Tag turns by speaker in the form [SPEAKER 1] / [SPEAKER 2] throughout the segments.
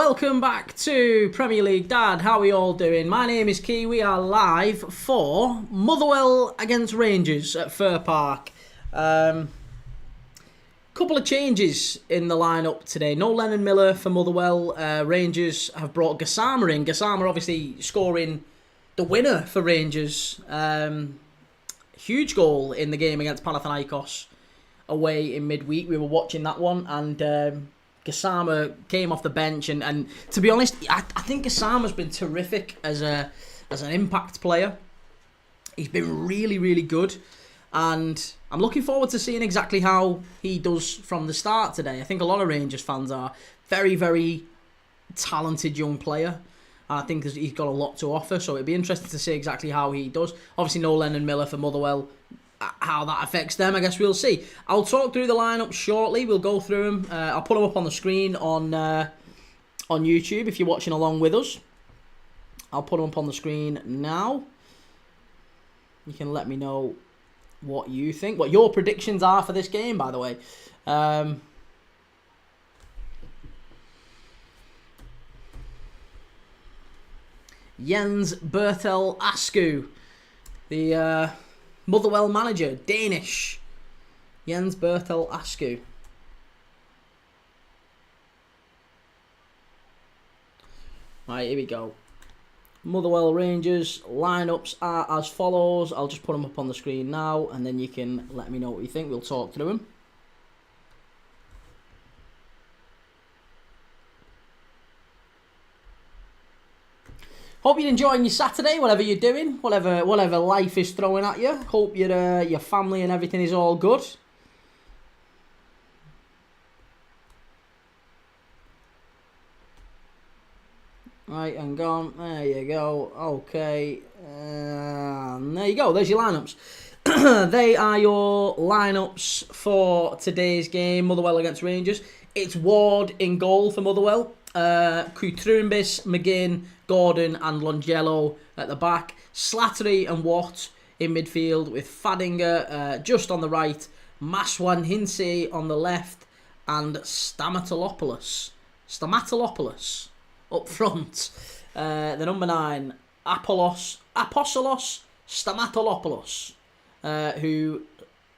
[SPEAKER 1] Welcome back to Premier League Dad. How are we all doing? My name is Kee. We are live for Motherwell against Rangers at Fir Park. Couple of changes in the lineup today. No Lennon Miller for Motherwell. Rangers have brought Gassama in. Gassama obviously scoring the winner for Rangers. Huge goal in the game against Panathinaikos away in midweek. We were watching that one, and Gassama came off the bench, and to be honest, I think Gassama's been terrific as an impact player. He's been really, really good, and I'm looking forward to seeing exactly how he does from the start today. I think a lot of Rangers fans are. Very, very talented young player, and I think he's got a lot to offer, so it'd be interesting to see exactly how he does. Obviously, no Lennon Miller for Motherwell. How that affects them, I guess we'll see. I'll talk through the lineup shortly. We'll go through them. I'll put them up on the screen on YouTube if you're watching along with us. I'll put them up on the screen now. You can let me know what you think, what your predictions are for this game, by the way. Jens Bertel Askew, the Motherwell manager, Danish. Jens Bertel Askew. Right, here we go. Motherwell Rangers lineups are as follows. I'll just put them up on the screen now, and then you can let me know what you think. We'll talk through them. Hope you're enjoying your Saturday, whatever you're doing, whatever life is throwing at you. Hope your family and everything is all good. Right, and gone. There you go. Okay. There you go. There's your lineups. They are your lineups for today's game, Motherwell against Rangers. It's Ward in goal for Motherwell. Kutrumbis, McGinn, Gordon and Longello at the back. Slattery and Watt in midfield with Fadinger just on the right. Maswan Hinse on the left. And Stamatolopoulos up front. The number 9, Apostolos Stamatolopoulos, who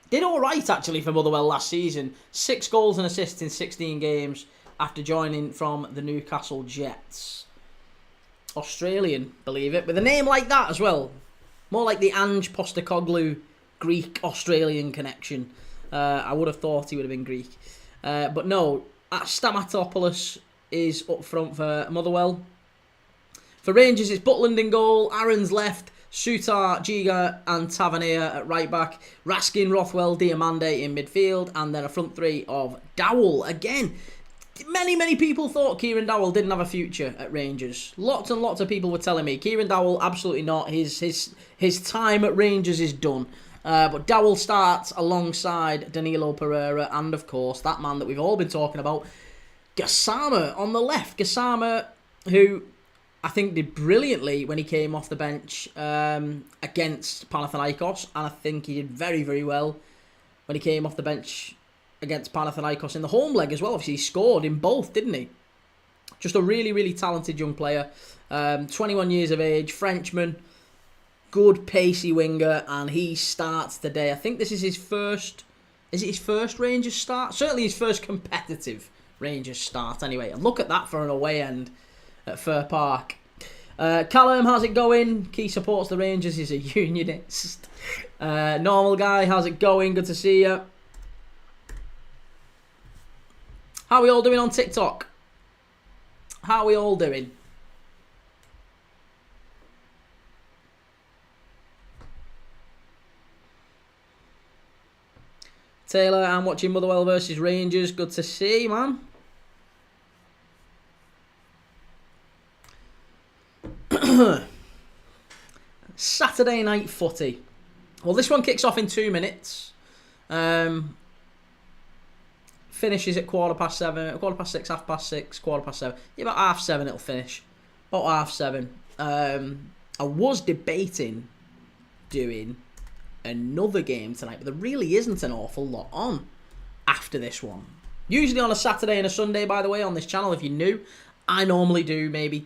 [SPEAKER 1] did alright actually for Motherwell last season. 6 goals and assists in 16 games after joining from the Newcastle Jets. Australian, believe it, with a name like that as well. More like the Ange Postecoglou Greek-Australian connection. I would have thought he would have been Greek. But no, Stamatopoulos is up front for Motherwell. For Rangers, it's Butland in goal, Aaron's left, Sutar, Giga and Tavernier at right back, Raskin, Rothwell, Diamande in midfield, and then a front three of Dowell. Again, many people thought Kieran Dowell didn't have a future at Rangers. Lots and lots of people were telling me Kieran Dowell absolutely not. His time at Rangers is done. But Dowell starts alongside Danilo Pereira and of course that man that we've all been talking about, Gassama on the left. Gassama, who I think did brilliantly when he came off the bench against Panathinaikos, and I think he did very, very well when he came off the bench against Panathinaikos in the home leg as well. Obviously, he scored in both, didn't he? Just a really, really talented young player. 21 years of age, Frenchman, good pacey winger, and he starts today. I think this is his first... Is it his first Rangers start? Certainly his first competitive Rangers start, anyway. And look at that for an away end at Fir Park. Callum, how's it going? Key supports the Rangers. He's a unionist. Normal guy, how's it going? Good to see you. How are we all doing on TikTok? How are we all doing? Taylor, I'm watching Motherwell versus Rangers. Good to see, man. Saturday night footy. Well, this one kicks off in 2 minutes. Finishes at 7:15, 6:15, 6:15, 7:15. Yeah, about 7:30 it'll finish. About 7:30. I was debating doing another game tonight, but there really isn't an awful lot on after this one. Usually on a Saturday and a Sunday, by the way, on this channel, if you're new, I normally do maybe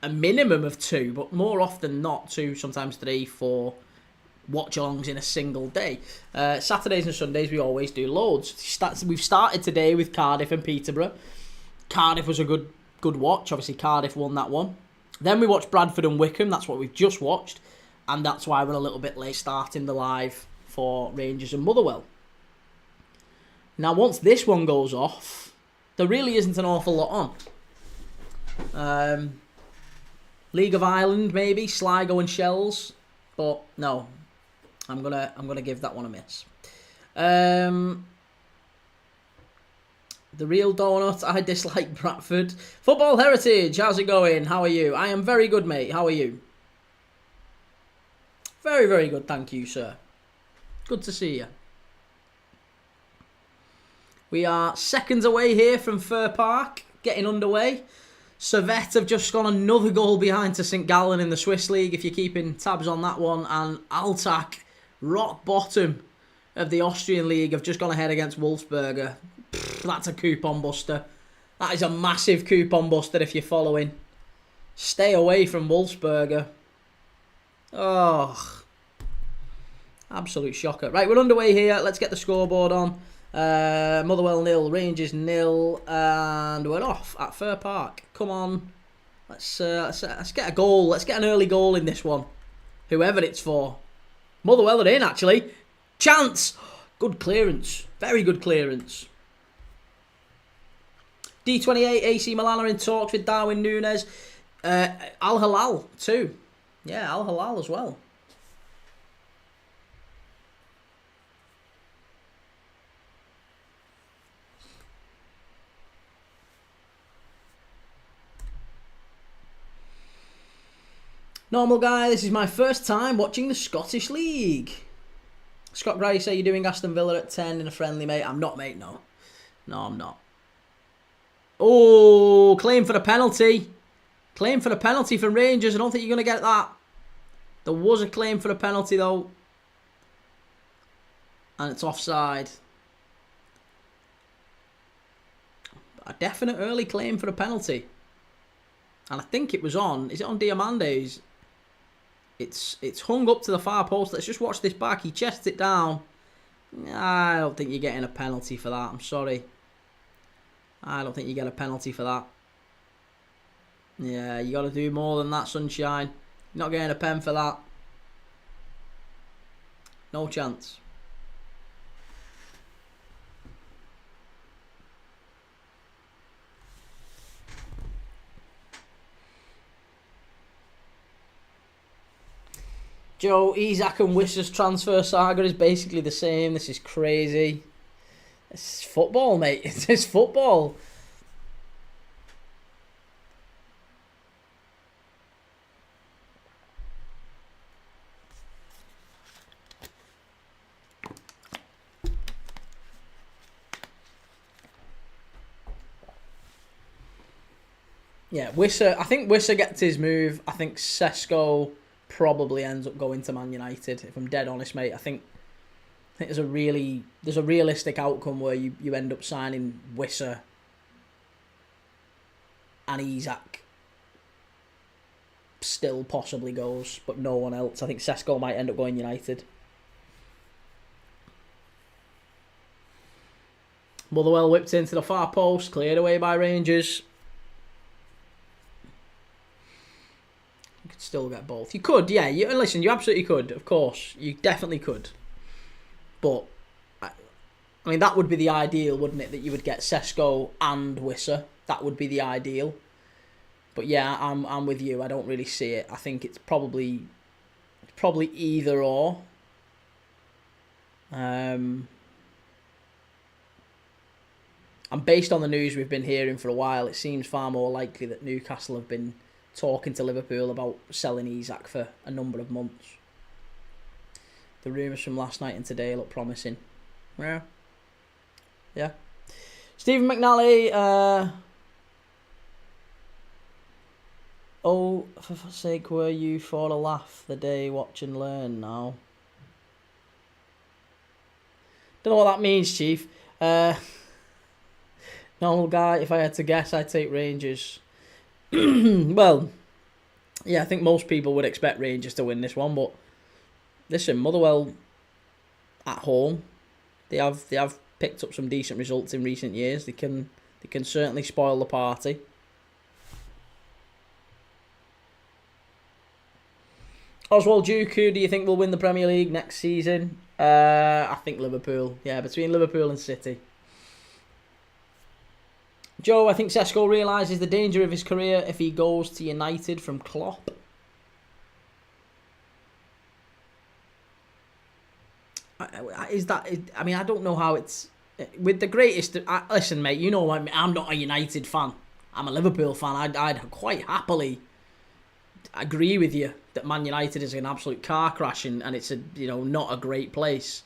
[SPEAKER 1] a minimum of 2, but more often not 2, sometimes 3, 4 watch-alongs in a single day. Saturdays and Sundays we always do loads. We've started today with Cardiff and Peterborough. Cardiff was a good watch. Obviously Cardiff won that one. Then we watched Bradford and Wickham. That's what we've just watched. And that's why we're a little bit late starting the live for Rangers and Motherwell. Now once this one goes off, there really isn't an awful lot on. League of Ireland maybe, Sligo and Shells. But no. I'm gonna give that one a miss. The Real Donut, I dislike Bradford. Football Heritage, how's it going? How are you? I am very good, mate. How are you? Very, very good, thank you, sir. Good to see you. We are seconds away here from Fir Park, getting underway. Servette have just gone another goal behind to St Gallen in the Swiss League, if you're keeping tabs on that one. And Altak, rock bottom of the Austrian League, have just gone ahead against Wolfsberger. That's a coupon buster. That is a massive coupon buster if you're following. Stay away from Wolfsberger. Oh, absolute shocker. Right, we're underway here. Let's get the scoreboard on. Motherwell 0, Rangers 0, and we're off at Fir Park. Come on, let's get a goal. Let's get an early goal in this one, whoever it's for. Motherwell are in, actually. Chance. Good clearance. Very good clearance. D28, AC Milan are in talks with Darwin Nunez. Al Hilal too. Yeah, Al Hilal as well. Normal guy, this is my first time watching the Scottish League. Scott Grice, are you doing Aston Villa at 10 in a friendly, mate? I'm not, mate, no. No, I'm not. Oh, claim for the penalty. Claim for the penalty from Rangers. I don't think you're going to get that. There was a claim for the penalty, though. And it's offside. A definite early claim for the penalty. And I think it was on. Is it on Diamande's? It's hung up to the far post. Let's just watch this back. He chests it down. I don't think you're getting a penalty for that. I'm sorry. I don't think you get a penalty for that. Yeah, you got to do more than that, sunshine. You're not getting a pen for that. No chance. Joe, Isak and Wissa's transfer saga is basically the same. This is crazy. This is football, mate. It's football. Yeah, Wissa. I think Wissa gets his move. I think Sesko probably ends up going to Man United. If I'm dead honest, mate, I think there's a realistic outcome where you end up signing Wissa and Isak still possibly goes, but no one else. I think Sesko might end up going United. Motherwell whipped into the far post, cleared away by Rangers. You could still get both. You could, yeah. Listen, you absolutely could, of course. You definitely could. But, I mean, that would be the ideal, wouldn't it? That you would get Sesko and Wissa. That would be the ideal. But yeah, I'm with you. I don't really see it. I think it's probably either or. And based on the news we've been hearing for a while, it seems far more likely that Newcastle have been talking to Liverpool about selling Isak for a number of months. The rumours from last night and today look promising. Yeah. Yeah. Stephen McNally, oh, for fuck's sake, were you for a laugh the day watch and learn now? Don't know what that means, Chief. Normal guy, if I had to guess, I'd take Rangers. Well, yeah, I think most people would expect Rangers to win this one, but listen, Motherwell at home, they have picked up some decent results in recent years. They can certainly spoil the party. Oswald Duke, who do you think will win the Premier League next season? I think Liverpool. Yeah, between Liverpool and City. Joe, I think Sesko realises the danger of his career if he goes to United from Klopp. I mean, I don't know how it's... With the greatest... listen, mate, you know I'm not a United fan. I'm a Liverpool fan. I'd quite happily agree with you that Man United is an absolute car crash and it's not a great place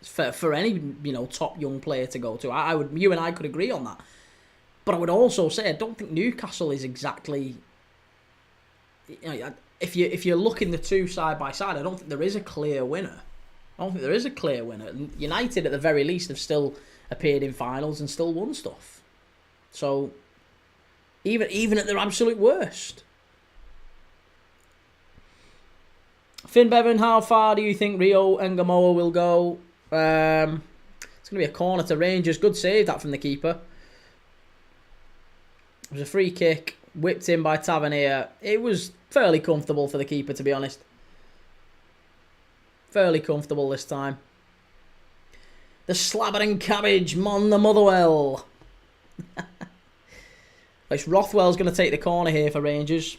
[SPEAKER 1] for any top young player to go to. You and I could agree on that, but I would also say I don't think Newcastle is exactly. If you're looking the two side by side, I don't think there is a clear winner. United, at the very least, have still appeared in finals and still won stuff. So. Even at their absolute worst. Finn Bevan, how far do you think Rio Ngamoa will go? It's going to be a corner to Rangers. Good save that from the keeper. It was a free kick, whipped in by Tavernier. It was fairly comfortable for the keeper, to be honest. Fairly comfortable this time. The slabbering cabbage, Mon the Motherwell. It's Rothwell's going to take the corner here for Rangers.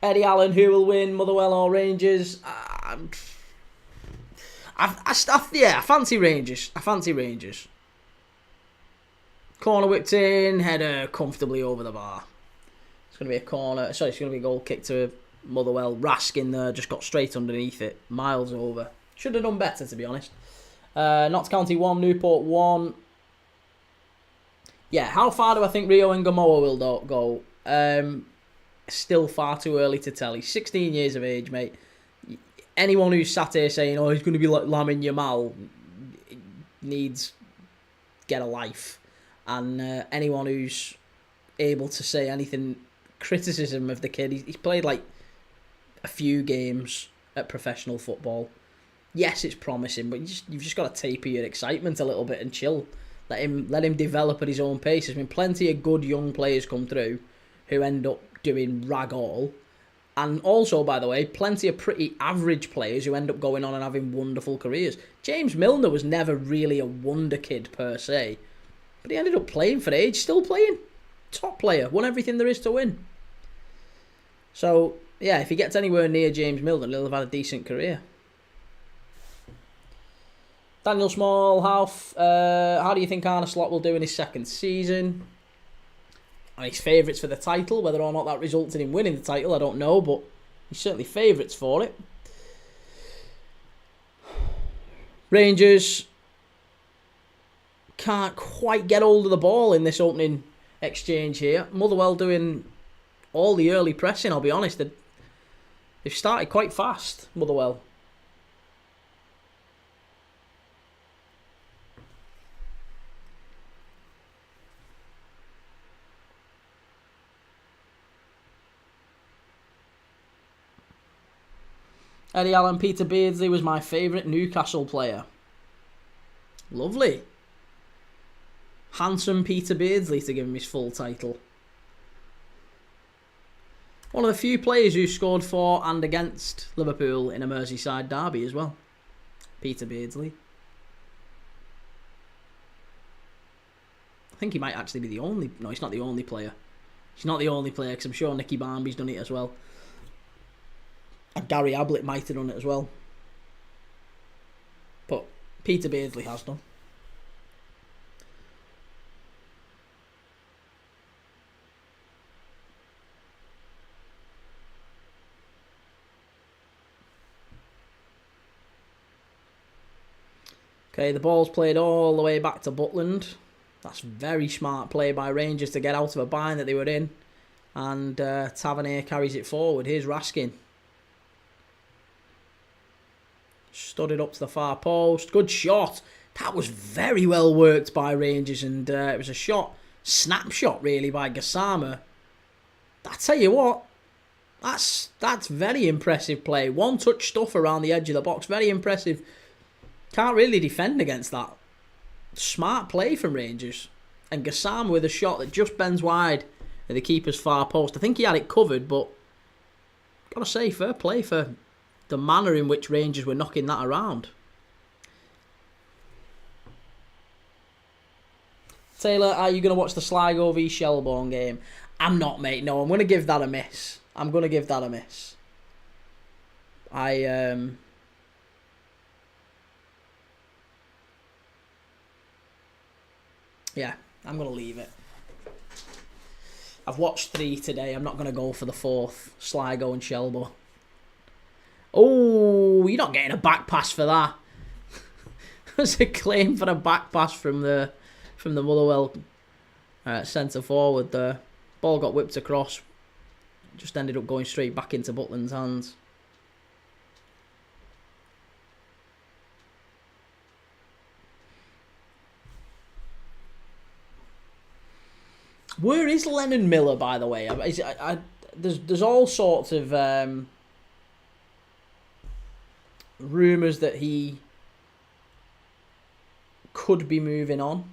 [SPEAKER 1] Eddie Allen, who will win, Motherwell or Rangers? I fancy Rangers. Corner whipped in, header comfortably over the bar. It's going to be a corner. Sorry, it's going to be a goal kick to Motherwell. Raskin there just got straight underneath it. Miles over. Should have done better, to be honest. Notts County 1, Newport 1. Yeah, how far do I think Rio Ngamoa will go? Still far too early to tell. He's 16 years of age, mate. Anyone who's sat here saying, he's going to be like Lamin Yamal, needs get a life. And anyone who's able to say anything criticism of the kid, he's played like a few games at professional football. Yes, it's promising, but you've just got to taper your excitement a little bit and chill. Let him develop at his own pace. There's been plenty of good young players come through who end up doing rag all. And also, by the way, plenty of pretty average players who end up going on and having wonderful careers. James Milner was never really a wonder kid per se, but he ended up playing for age, still playing. Top player, won everything there is to win. So, yeah, if he gets anywhere near James Milner, he'll have had a decent career. Daniel Small, how do you think Arne Slot will do in his second season? He's favourites for the title. Whether or not that resulted in winning the title, I don't know, but he's certainly favourites for it. Rangers can't quite get hold of the ball in this opening exchange here. Motherwell doing all the early pressing, I'll be honest. They've started quite fast, Motherwell. Eddie Allen, Peter Beardsley was my favourite Newcastle player. Lovely. Handsome Peter Beardsley to give him his full title. One of the few players who scored for and against Liverpool in a Merseyside derby as well. Peter Beardsley. I think he might actually be the only... No, he's not the only player. He's not the only player because I'm sure Nicky Barmby's done it as well. And Gary Ablett might have done it as well. But Peter Beardsley has done. Okay, the ball's played all the way back to Butland. That's very smart play by Rangers to get out of a bind that they were in. And Tavernier carries it forward. Here's Raskin. Studded up to the far post. Good shot. That was very well worked by Rangers, and it was a shot snapshot, really, by Gassama. I tell you what, that's very impressive play. One-touch stuff around the edge of the box, very impressive. Can't really defend against that. Smart play from Rangers. And Gassama with a shot that just bends wide at the keeper's far post. I think he had it covered, but gotta say, fair play for the manner in which Rangers were knocking that around. Taylor, are you going to watch the Sligo v Shelbourne game? I'm not, mate. No, I'm going to give that a miss. Yeah, I'm going to leave it. I've watched 3 today. I'm not going to go for the 4th. Sligo and Shelbourne. Oh, you're not getting a back pass for that. There's a claim for a back pass from the Motherwell centre forward there. Ball got whipped across. Just ended up going straight back into Butland's hands. Where is Lennon Miller, by the way? There's all sorts of rumours that he could be moving on.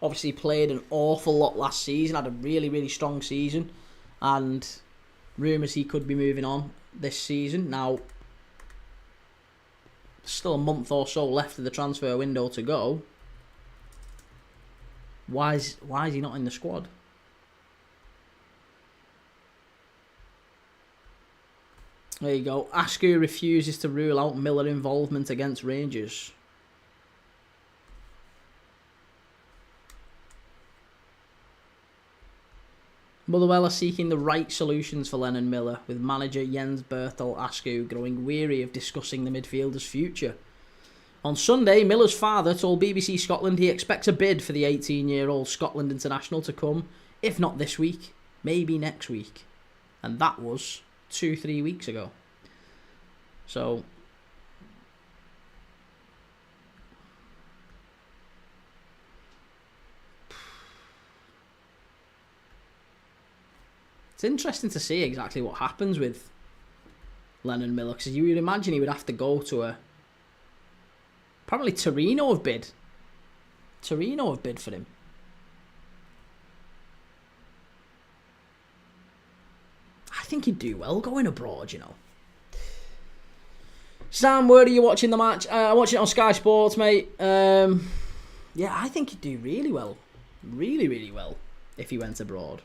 [SPEAKER 1] Obviously played an awful lot last season, had a really, really strong season, and rumours he could be moving on this season. Now, still a month or so left of the transfer window to go. Why is he not in the squad? There you go. Askew refuses to rule out Miller involvement against Rangers. Motherwell are seeking the right solutions for Lennon Miller, with manager Jens Bertel Askew growing weary of discussing the midfielder's future. On Sunday, Miller's father told BBC Scotland he expects a bid for the 18-year-old Scotland international to come, if not this week, maybe next week. And that was 2-3 weeks ago. So, it's interesting to see exactly what happens with Lennon Miller, because you would imagine he would have to go to probably Torino have bid for him. I think he'd do well going abroad, you know. Sam, where are you watching the match? I'm watching it on Sky Sports, mate. Yeah, I think he'd do really well. Really, really well if he went abroad.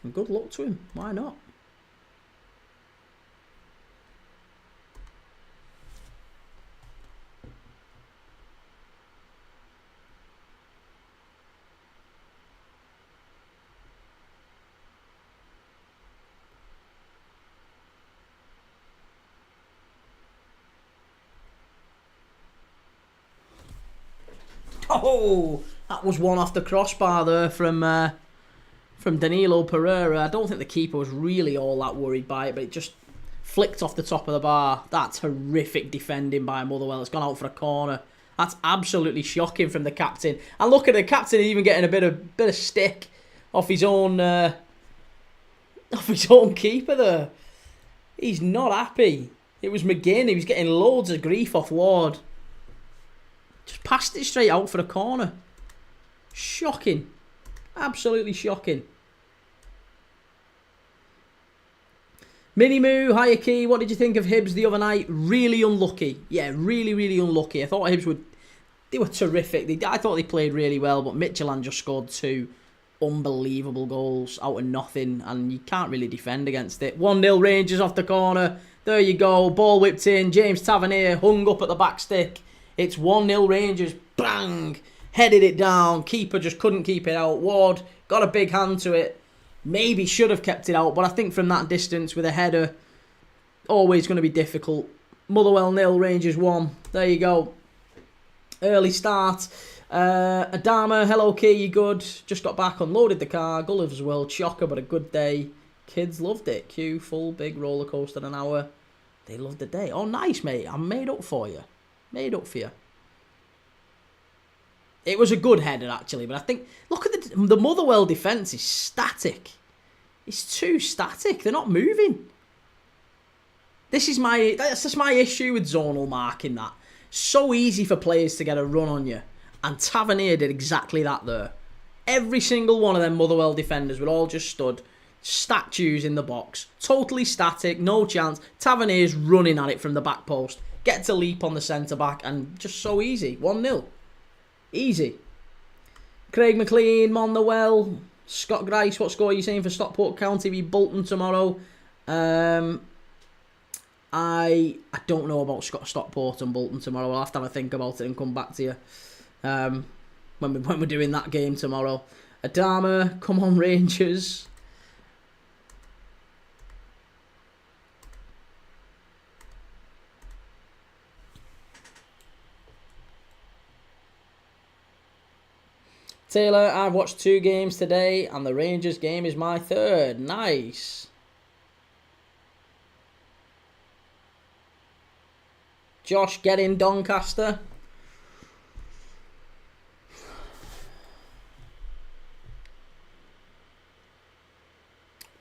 [SPEAKER 1] And good luck to him. Why not? Oh, that was one off the crossbar there from Danilo Pereira. I don't think the keeper was really all that worried by it, but it just flicked off the top of the bar. That's horrific defending by Motherwell. It's gone out for a corner. That's absolutely shocking from the captain. And look at the captain even getting a bit of stick off his own keeper there. He's not happy. It was McGinn. He was getting loads of grief off Ward. Just passed it straight out for a corner. Shocking. Absolutely shocking. Mini Moo, hiya Key. What did you think of Hibs the other night? Really unlucky. Yeah, really, really unlucky. I thought Hibs were terrific. I thought they played really well, but Midtjylland just scored 2 unbelievable goals out of nothing, and you can't really defend against it. 1-0 Rangers off the corner. There you go. Ball whipped in. James Tavernier hung up at the back stick. It's 1-0 Rangers. Bang! Headed it down. Keeper just couldn't keep it out. Ward got a big hand to it. Maybe should have kept it out, but I think from that distance with a header, always going to be difficult. Motherwell 0, Rangers 1. There you go. Early start. Adama, hello Key, you good? Just got back, unloaded the car. Gulliver's World, shocker, but a good day. Kids loved it. Queue, full, big roller coaster, an hour. They love the day. Oh, nice, mate. I'm made up for you. Made up for you. It was a good header, actually, but I think... Look at the Motherwell defence is static. It's too static. They're not moving. That's just my issue with zonal marking, that. So easy for players to get a run on you. And Tavernier did exactly that there. Every single one of them Motherwell defenders were all just stood, statues in the box. Totally static, no chance. Tavernier's running at it from the back post. Gets a leap on the centre-back, and just so easy. 1-0. Easy. Craig McLean, Motherwell, Scott Grice, what score are you saying for Stockport County v Bolton tomorrow? I don't know about Stockport and Bolton tomorrow. I'll have to have a think about it and come back to you when we're doing that game tomorrow. Adama, come on Rangers. Taylor, I've watched 2 games today and the Rangers game is my 3rd. Nice. Josh, get in Doncaster.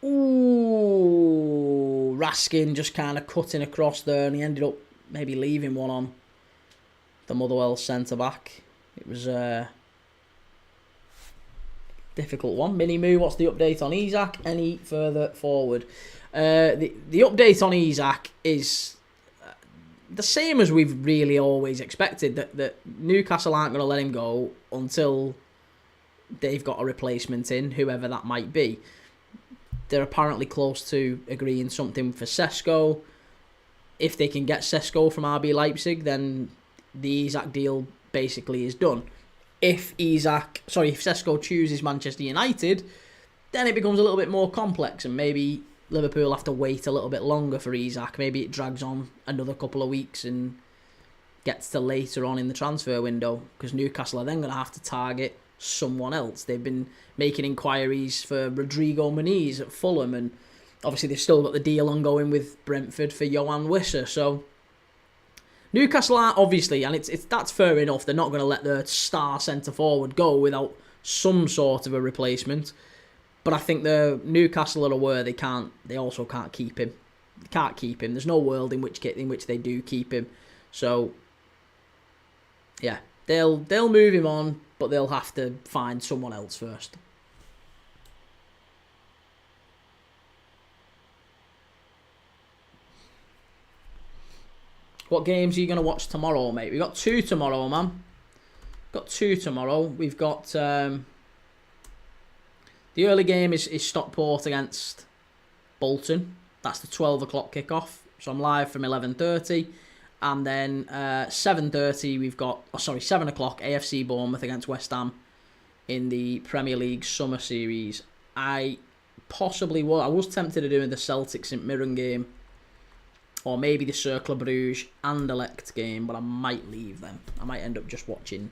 [SPEAKER 1] Ooh, Raskin just kind of cutting across there, and he ended up maybe leaving one on the Motherwell centre-back. It was a difficult one. Mini Moo, what's the update on Isak? Any further forward? The update on Isak is the same as we've really always expected, that Newcastle aren't going to let him go until they've got a replacement in, whoever that might be. They're apparently close to agreeing something for Sesko. If they can get Sesko from RB Leipzig, then the Isak deal basically is done. If Sesko chooses Manchester United, then it becomes a little bit more complex, and maybe Liverpool have to wait a little bit longer for Isak. Maybe it drags on another couple of weeks and gets to later on in the transfer window, because Newcastle are then going to have to target someone else. They've been making inquiries for Rodrigo Muniz at Fulham, and obviously they've still got the deal ongoing with Brentford for Johan Wisser. So Newcastle are obviously, and that's fair enough, they're not going to let their star centre forward go without some sort of a replacement. But I think the Newcastle are aware they also can't keep him. They can't keep him. There's no world in which they do keep him. So yeah, they'll move him on, but they'll have to find someone else first. What games are you going to watch tomorrow, mate? We've got 2 tomorrow, man. We've got the early game is Stockport against Bolton. That's the 12 o'clock kickoff. So I'm live from 11:30. And then 7:30 we've got 7 o'clock AFC Bournemouth against West Ham in the Premier League Summer Series. I was tempted to do the Celtic St Mirren game, or maybe the Cercle Bruges Anderlecht game, but I might leave them. I might end up just watching.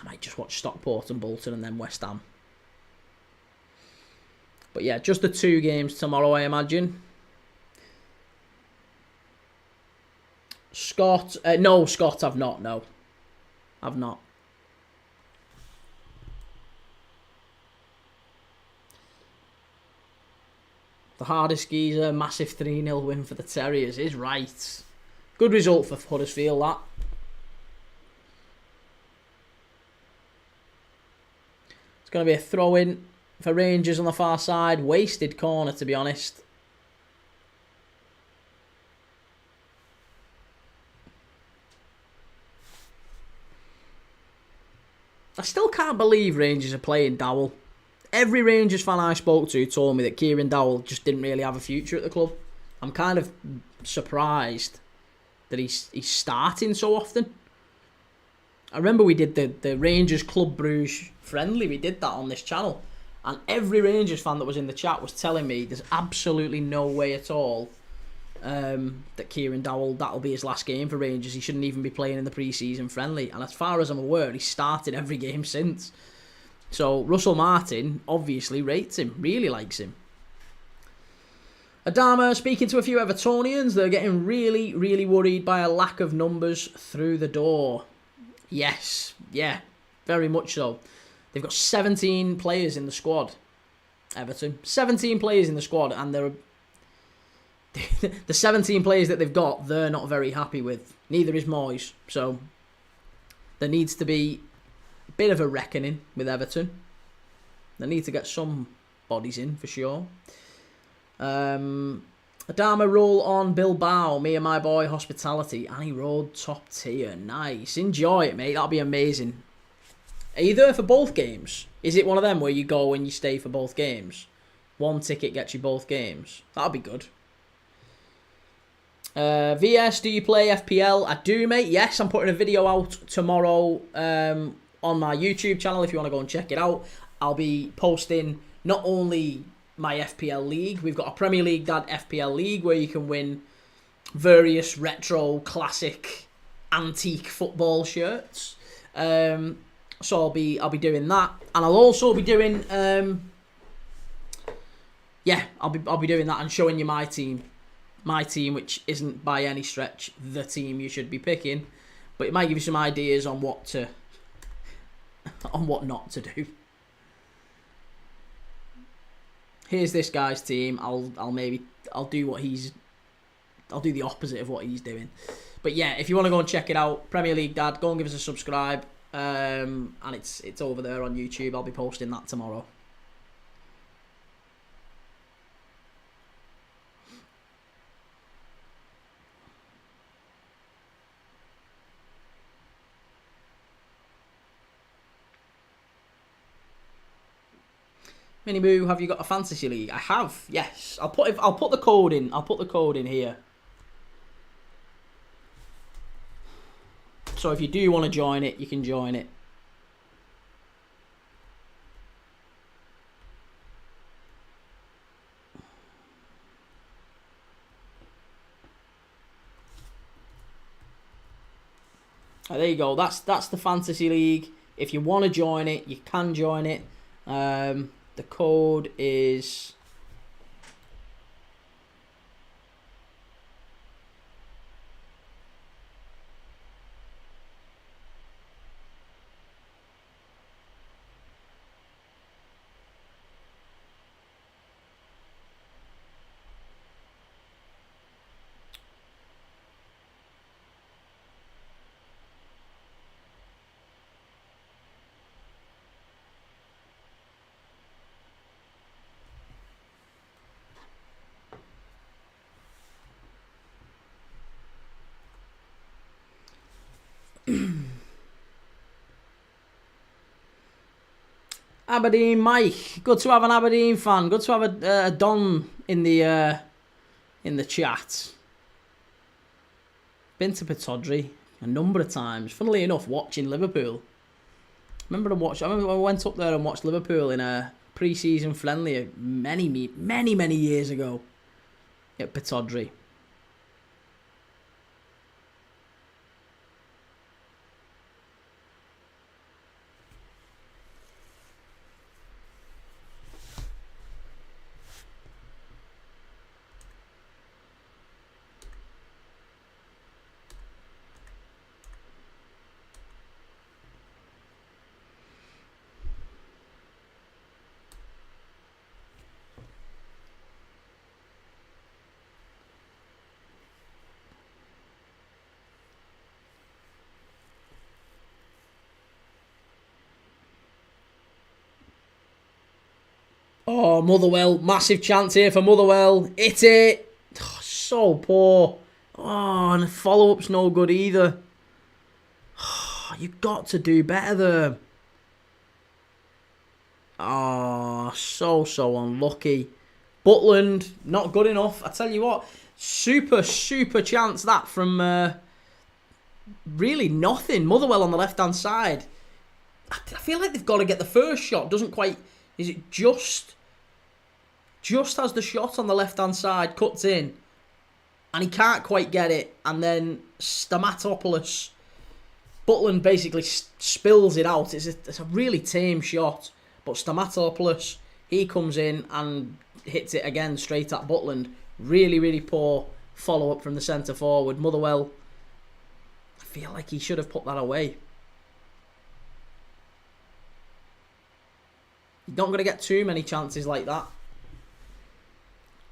[SPEAKER 1] I might just watch Stockport and Bolton and then West Ham. But yeah, just the 2 games tomorrow, I imagine. Scott, no, Scott, I've not. No, I've not. The hardest geezer, massive 3-0 win for the Terriers is right. Good result for Huddersfield, that. It's going to be a throw-in for Rangers on the far side. Wasted corner, to be honest. I still can't believe Rangers are playing Dowell. Every Rangers fan I spoke to told me that Kieran Dowell just didn't really have a future at the club. I'm kind of surprised that he's starting so often. I remember we did the Rangers Club Bruges friendly. We did that on this channel. And every Rangers fan that was in the chat was telling me there's absolutely no way at all that Kieran Dowell, that'll be his last game for Rangers. He shouldn't even be playing in the pre-season friendly. And as far as I'm aware, he's started every game since. So Russell Martin obviously rates him, really likes him. Adama speaking to a few Evertonians. They're getting really, really worried by a lack of numbers through the door. Yes, yeah, very much so. They've got 17 players in the squad. Everton. 17 players in the squad, and they're the 17 players that they've got, they're not very happy with. Neither is Moyes. So there needs to be a bit of a reckoning with Everton. They need to get some bodies in for sure. Adama roll on Bilbao. Me and my boy Hospitality. Annie Road top tier. Nice. Enjoy it, mate. That'll be amazing. Are you there for both games? Is it one of them where you go and you stay for both games? One ticket gets you both games. That'll be good. VS, do you play FPL? I do, mate. Yes, I'm putting a video out tomorrow on my YouTube channel if you want to go and check it out. I'll be posting not only my FPL league, we've got a Premier League Dad FPL league where you can win various retro, classic, antique football shirts. So I'll be doing that, and I'll also be doing I'll be doing that and showing you my team, which isn't by any stretch the team you should be picking, but it might give you some ideas on what not to do. Here's this guy's team. I'll do the opposite of what he's doing. But yeah, if you want to go and check it out, Premier League Dad, go and give us a subscribe. And it's over there on YouTube. I'll be posting that tomorrow. Mini Moo, have you got a fantasy league? I have. Yes. I'll put the code in. I'll put the code in here. So if you do want to join it, you can join it. Oh, there you go. That's the fantasy league. If you want to join it, you can join it. The code is... Aberdeen Mike, good to have an Aberdeen fan. Good to have a Don in the chat. Been to Pittodrie a number of times. Funnily enough, watching Liverpool. I remember I went up there and watched Liverpool in a pre-season friendly many years ago at Pittodrie. Oh, Motherwell. Massive chance here for Motherwell. Hit it. Oh, so poor. Oh, and the follow-up's no good either. Oh, you've got to do better there. Oh, so unlucky. Butland, not good enough. I tell you what, super chance that from really nothing. Motherwell on the left-hand side. I feel like they've got to get the first shot. Doesn't quite... Is it just has the shot on the left-hand side, cuts in, and he can't quite get it, and then Stamatopoulos, Butland basically spills it out. It's a really tame shot, but Stamatopoulos, he comes in and hits it again straight at Butland. Really, really poor follow-up from the centre-forward. Motherwell, I feel like he should have put that away. You're not going to get too many chances like that.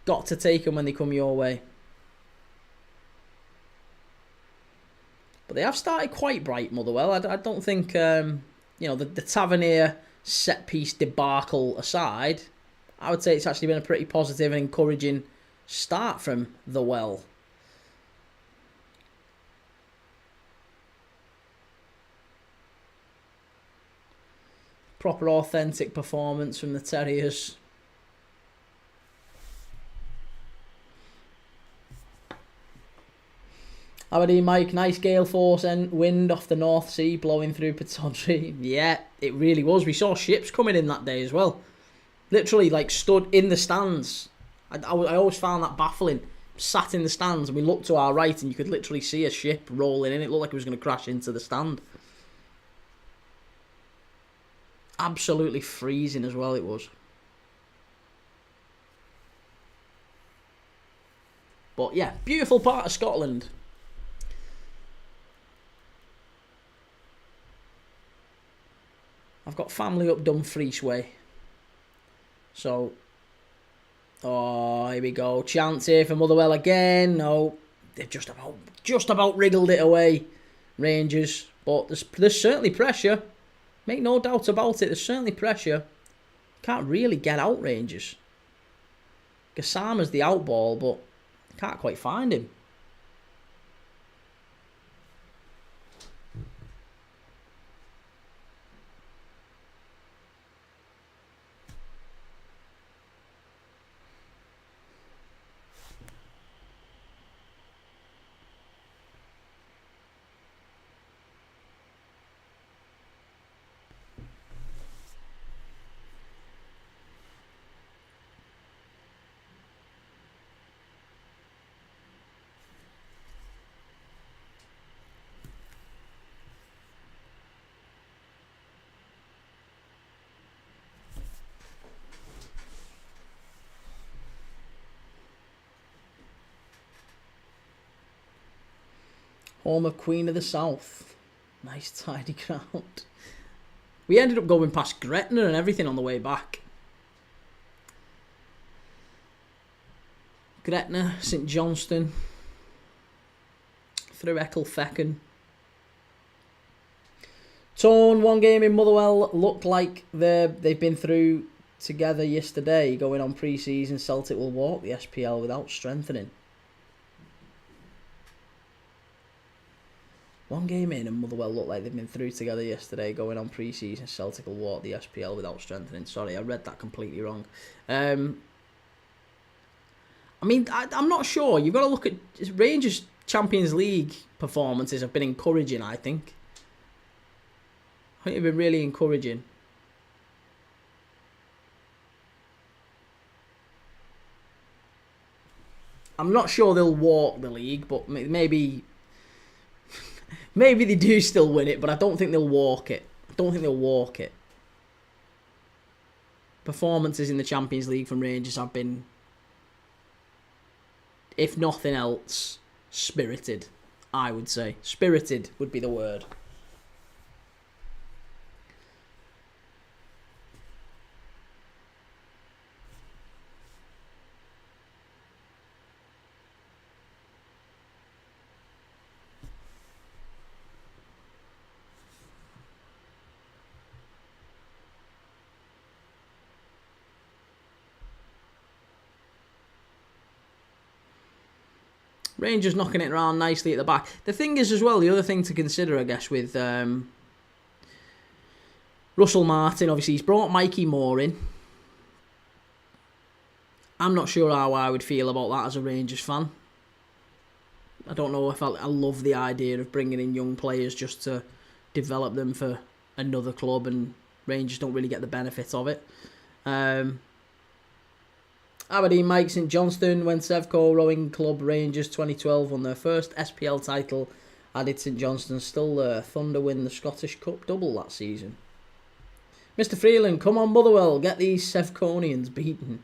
[SPEAKER 1] Got to take them when they come your way. But they have started quite bright, Motherwell. I don't think, the Tavernier set-piece debacle aside, I would say it's actually been a pretty positive and encouraging start from the Well. Proper authentic performance from the Terriers. Aberdeen Mike, nice gale force and wind off the North Sea blowing through Pittodrie. Yeah, it really was. We saw ships coming in that day as well. Literally, stood in the stands. I always found that baffling. Sat in the stands and we looked to our right and you could literally see a ship rolling in. It looked like it was going to crash into the stand. Absolutely freezing as well it was. But yeah, beautiful part of Scotland. I've got family up Dumfries way. So, here we go. Chance here for Motherwell again. No, they've just about wriggled it away, Rangers. But there's certainly pressure. Make no doubt about it. There's certainly pressure. Can't really get out Rangers. Gassama's the outball, but can't quite find him. Home of Queen of the South. Nice tidy ground. We ended up going past Gretna and everything on the way back. Gretna, St Johnstone, through Ecclefechan. Torn, one game in Motherwell. Looked like they've been through together yesterday. Going on pre-season, Celtic will walk the SPL without strengthening. One game in and Motherwell looked like they've been through together yesterday. Going on pre-season, Celtic will walk the SPL without strengthening. Sorry, I read that completely wrong. I'm not sure. You've got to look at Rangers' Champions League performances have been encouraging, I think. I think they've been really encouraging. I'm not sure they'll walk the league, but maybe they do still win it, but I don't think they'll walk it. Performances in the Champions League from Rangers have been, if nothing else, spirited, I would say. Spirited would be the word. Rangers knocking it around nicely at the back. The thing is as well, the other thing to consider, I guess, with Russell Martin, obviously he's brought Mikey Moore in. I'm not sure how I would feel about that as a Rangers fan. I don't know if I love the idea of bringing in young players just to develop them for another club, and Rangers don't really get the benefit of it. Aberdeen Mike, St Johnstone, when Sevco Rowing Club Rangers 2012 won their first SPL title, added St Johnstone still there. Thunder win the Scottish Cup double that season. Mr Freeland, come on Motherwell, get these Sevconians beaten.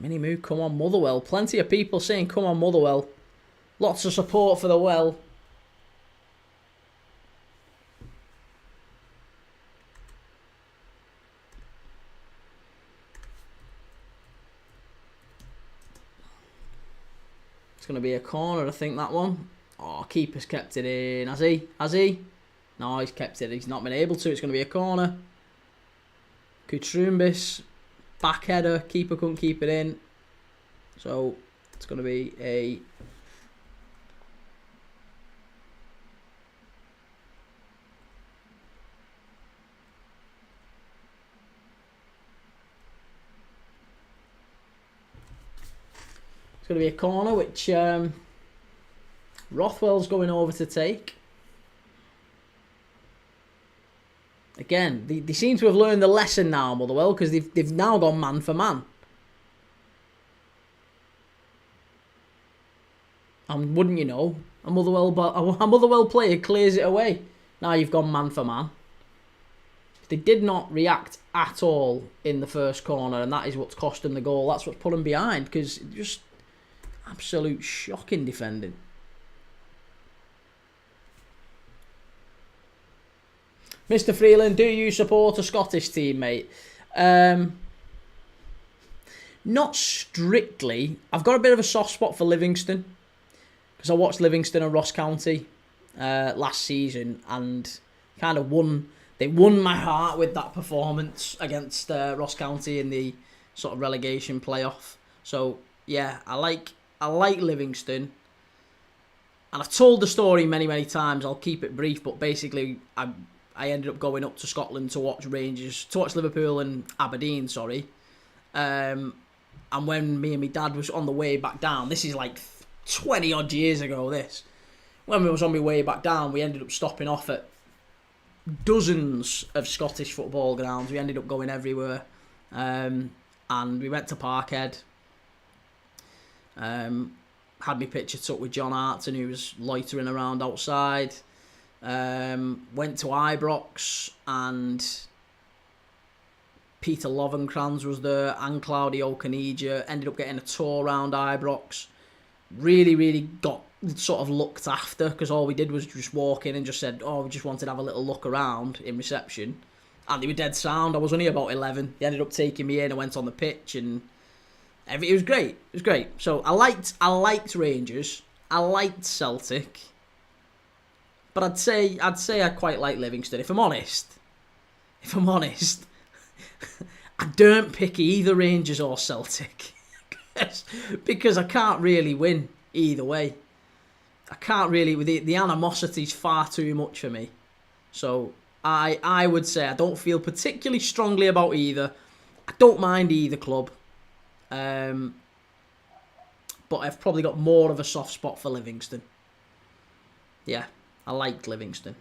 [SPEAKER 1] Mini-moo, come on Motherwell. Plenty of people saying come on Motherwell. Lots of support for the Well. It's going to be a corner, I think, that one. Oh, keeper's kept it in. Has he? Has he? No, he's kept it. He's not been able to. It's going to be a corner. Kutrumbis. Back header. Keeper couldn't keep it in. So, it's going to be a... It's going to be a corner, which Rothwell's going over to take. Again, they seem to have learned the lesson now, Motherwell, because they've now gone man for man. And wouldn't you know, a Motherwell player clears it away. Now you've gone man for man. They did not react at all in the first corner, and that is what's cost them the goal. That's what's put them behind, because just absolute shocking defending. Mr. Freeland, do you support a Scottish team, mate? Not strictly. I've got a bit of a soft spot for Livingston, because I watched Livingston and Ross County last season, and kind of won. They won my heart with that performance against Ross County in the sort of relegation playoff. So yeah, I like Livingston, and I've told the story many times. I'll keep it brief, but basically I ended up going up to Scotland to watch Liverpool and Aberdeen, and when me and my dad was on the way back down, this is like 20 odd years ago, when we was on my way back down, we ended up stopping off at dozens of Scottish football grounds. We ended up going everywhere, and we went to Parkhead. Had my picture took with John Arton, who was loitering around outside. Went to Ibrox, and Peter Lovenkrands was there, and Claudio Caniggia. Ended up getting a tour around Ibrox. Really got sort of looked after, because all we did was just walk in and just said, we just wanted to have a little look around in reception. And they were dead sound. I was only about 11. They ended up taking me in. I went on the pitch, and it was great. It was great. So I liked Rangers. I liked Celtic. But I'd say I quite like Livingston. If I'm honest, I don't pick either Rangers or Celtic because I can't really win either way. I can't really. The animosity's far too much for me. So I would say I don't feel particularly strongly about either. I don't mind either club. But I've probably got more of a soft spot for Livingston. Yeah, I liked Livingston.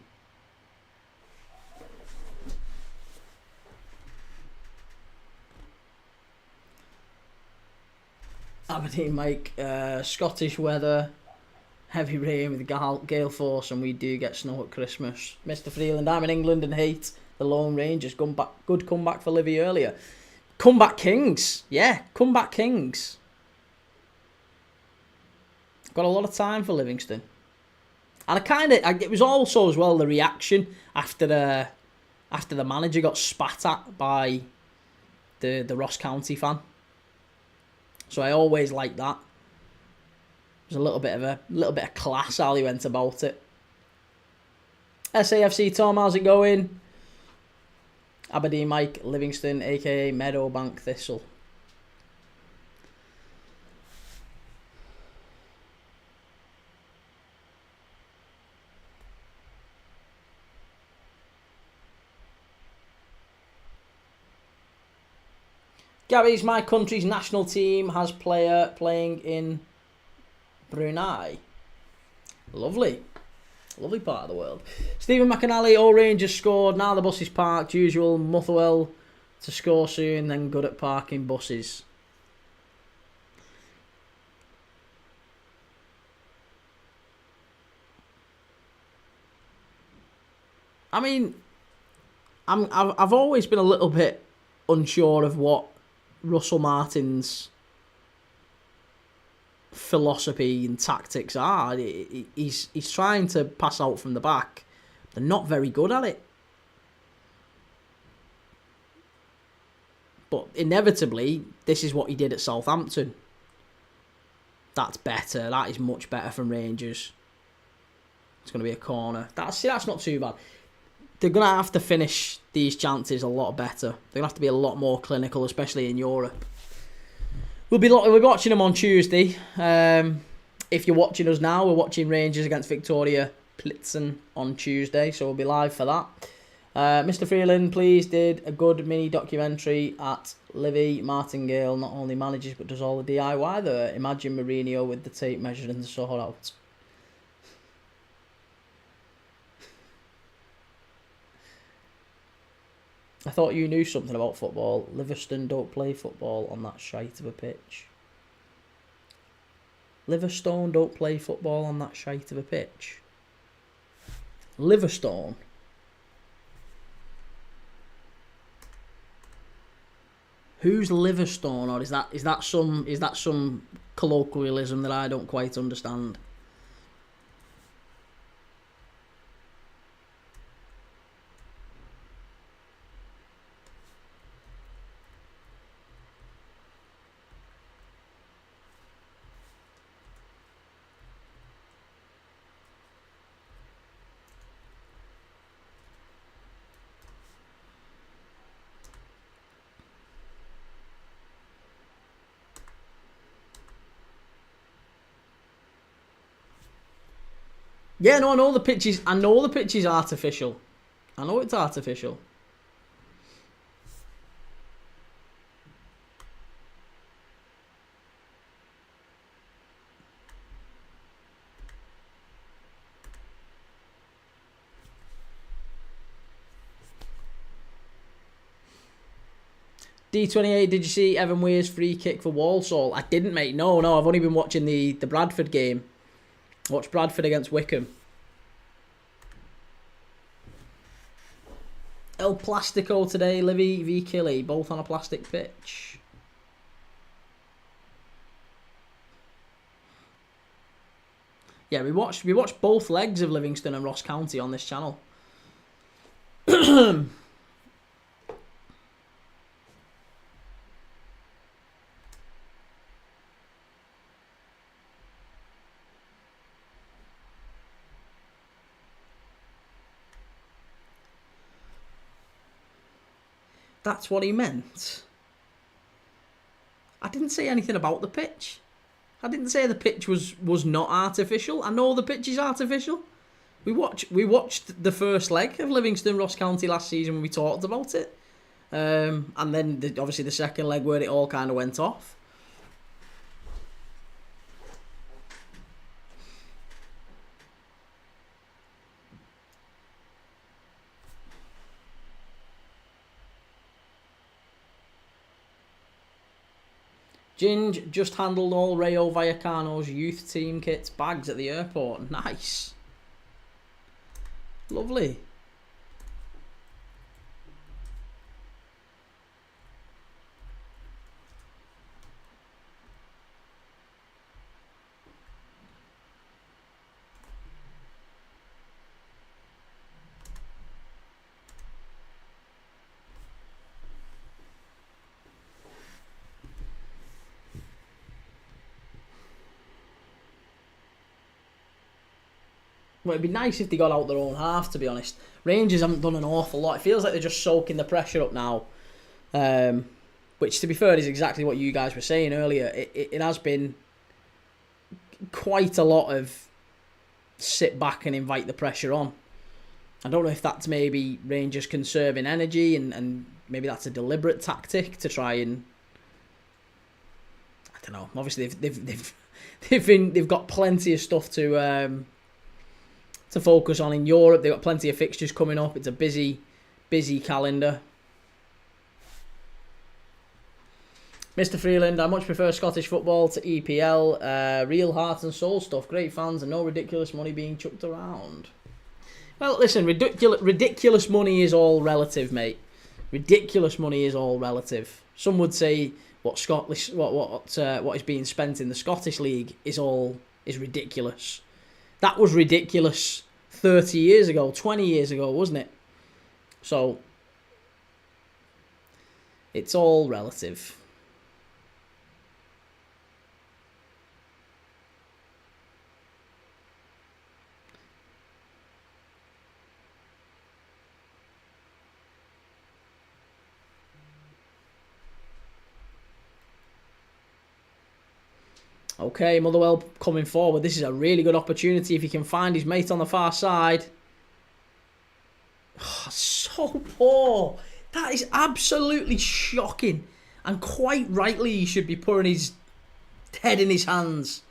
[SPEAKER 1] Aberdeen Mike, Scottish weather, heavy rain with gale force, and we do get snow at Christmas. Mr. Freeland, I'm in England and hate the Lone Rangers. Good comeback for Livy earlier. Comeback Kings. Yeah, comeback Kings. Got a lot of time for Livingston. And it was also as well the reaction after the manager got spat at by the Ross County fan. So I always like that. There's a little bit of class how he went about it. SAFC Tom, how's it going? Aberdeen Mike, Livingston, aka Meadowbank Thistle. Gary's my country's national team has player playing in Brunei. Lovely part of the world. Stephen McAnally, all Rangers scored. Now the bus is parked. Usual, Motherwell to score soon, then good at parking buses. I mean, I've always been a little bit unsure of what Russell Martin's philosophy and tactics are. He's trying to pass out from the back. They're not very good at it. But inevitably, this is what he did at Southampton. That's better. That is much better from Rangers. It's going to be a corner. That's not too bad. They're going to have to finish these chances a lot better. They're going to have to be a lot more clinical, especially in Europe. We'll be watching them on Tuesday. If you're watching us now, we're watching Rangers against Victoria Plitzen on Tuesday, so we'll be live for that. Mr. Freeland, please, did a good mini documentary at Livy. Martingale not only manages but does all the DIY there. Imagine Mourinho with the tape measure and the sort out. I thought you knew something about football. Livingston don't play football on that shite of a pitch. Liverstone don't play football on that shite of a pitch. Liverstone. Who's Liverstone, or is that some colloquialism that I don't quite understand? Yeah, no, I know the pitch is artificial. I know it's artificial. D28, did you see Evan Weir's free kick for Walsall? I didn't, mate. No, I've only been watching the Bradford game. Watch Bradford against Wickham. El Plastico today, Livy v Killy, both on a plastic pitch. Yeah, we watched both legs of Livingston and Ross County on this channel. That's what he meant. I didn't say anything about the pitch. I didn't say the pitch was not artificial. I know the pitch is artificial. We watched the first leg of Livingston Ross County last season when we talked about it. And then obviously the second leg where it all kind of went off. Ginge just handled all Rayo Vallecano's youth team kits bags at the airport. Nice. Lovely. Well, it'd be nice if they got out their own half, to be honest. Rangers haven't done an awful lot. It feels like they're just soaking the pressure up now. Which, to be fair, is exactly what you guys were saying earlier. It has been quite a lot of sit back and invite the pressure on. I don't know if that's maybe Rangers conserving energy and maybe that's a deliberate tactic to try and... I don't know. Obviously, they've got plenty of stuff to focus on in Europe. They've got plenty of fixtures coming up. It's a busy calendar. Mr. Freeland, I much prefer Scottish football to EPL. Real heart and soul stuff. Great fans and no ridiculous money being chucked around. Well, listen, ridiculous money is all relative, mate. Ridiculous money is all relative. Some would say what is being spent in the Scottish League is ridiculous. That was ridiculous 30 years ago, 20 years ago, wasn't it? So it's all relative. Okay, Motherwell coming forward. This is a really good opportunity if he can find his mate on the far side. Oh, so poor. That is absolutely shocking. And quite rightly, he should be putting his head in his hands.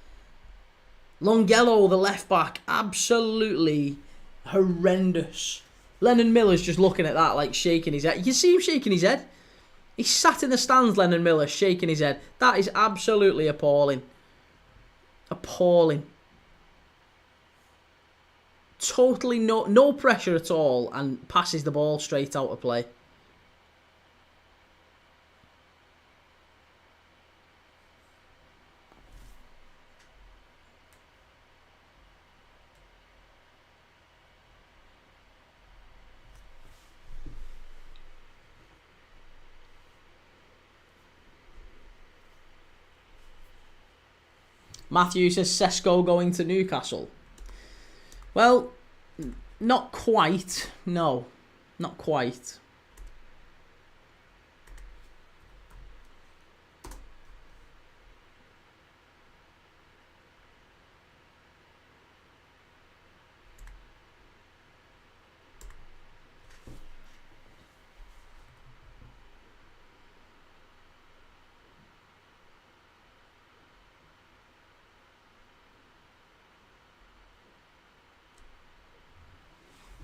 [SPEAKER 1] Longello, the left back, absolutely horrendous. Lennon Miller's just looking at that, like shaking his head. You can see him shaking his head. He's sat in the stands, Lennon Miller, shaking his head. That is absolutely appalling. Appalling. Totally no pressure at all, and passes the ball straight out of play. Matthew says Sesko going to Newcastle. Well, not quite. No, not quite.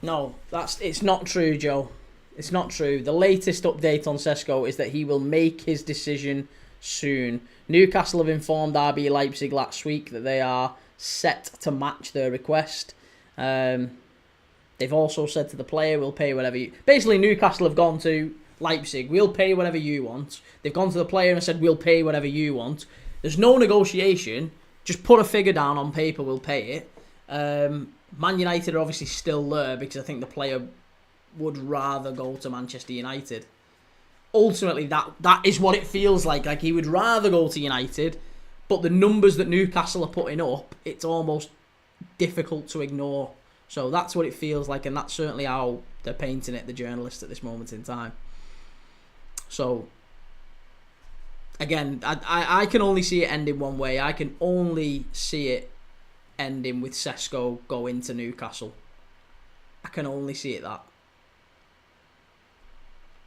[SPEAKER 1] No, it's not true, Joe. It's not true. The latest update on Sesko is that he will make his decision soon. Newcastle have informed RB Leipzig last week that they are set to match their request. They've also said to the player, we'll pay whatever you... Basically, Newcastle have gone to Leipzig, we'll pay whatever you want. They've gone to the player and said, we'll pay whatever you want. There's no negotiation. Just put a figure down on paper, we'll pay it. Man United are obviously still there because I think the player would rather go to Manchester United. Ultimately, that is what it feels like. Like he would rather go to United, but the numbers that Newcastle are putting up, it's almost difficult to ignore. So that's what it feels like, and that's certainly how they're painting it, the journalists, at this moment in time. So, again, I can only see it ending one way. I can only see it ending with Sesko going to Newcastle. I can only see it that.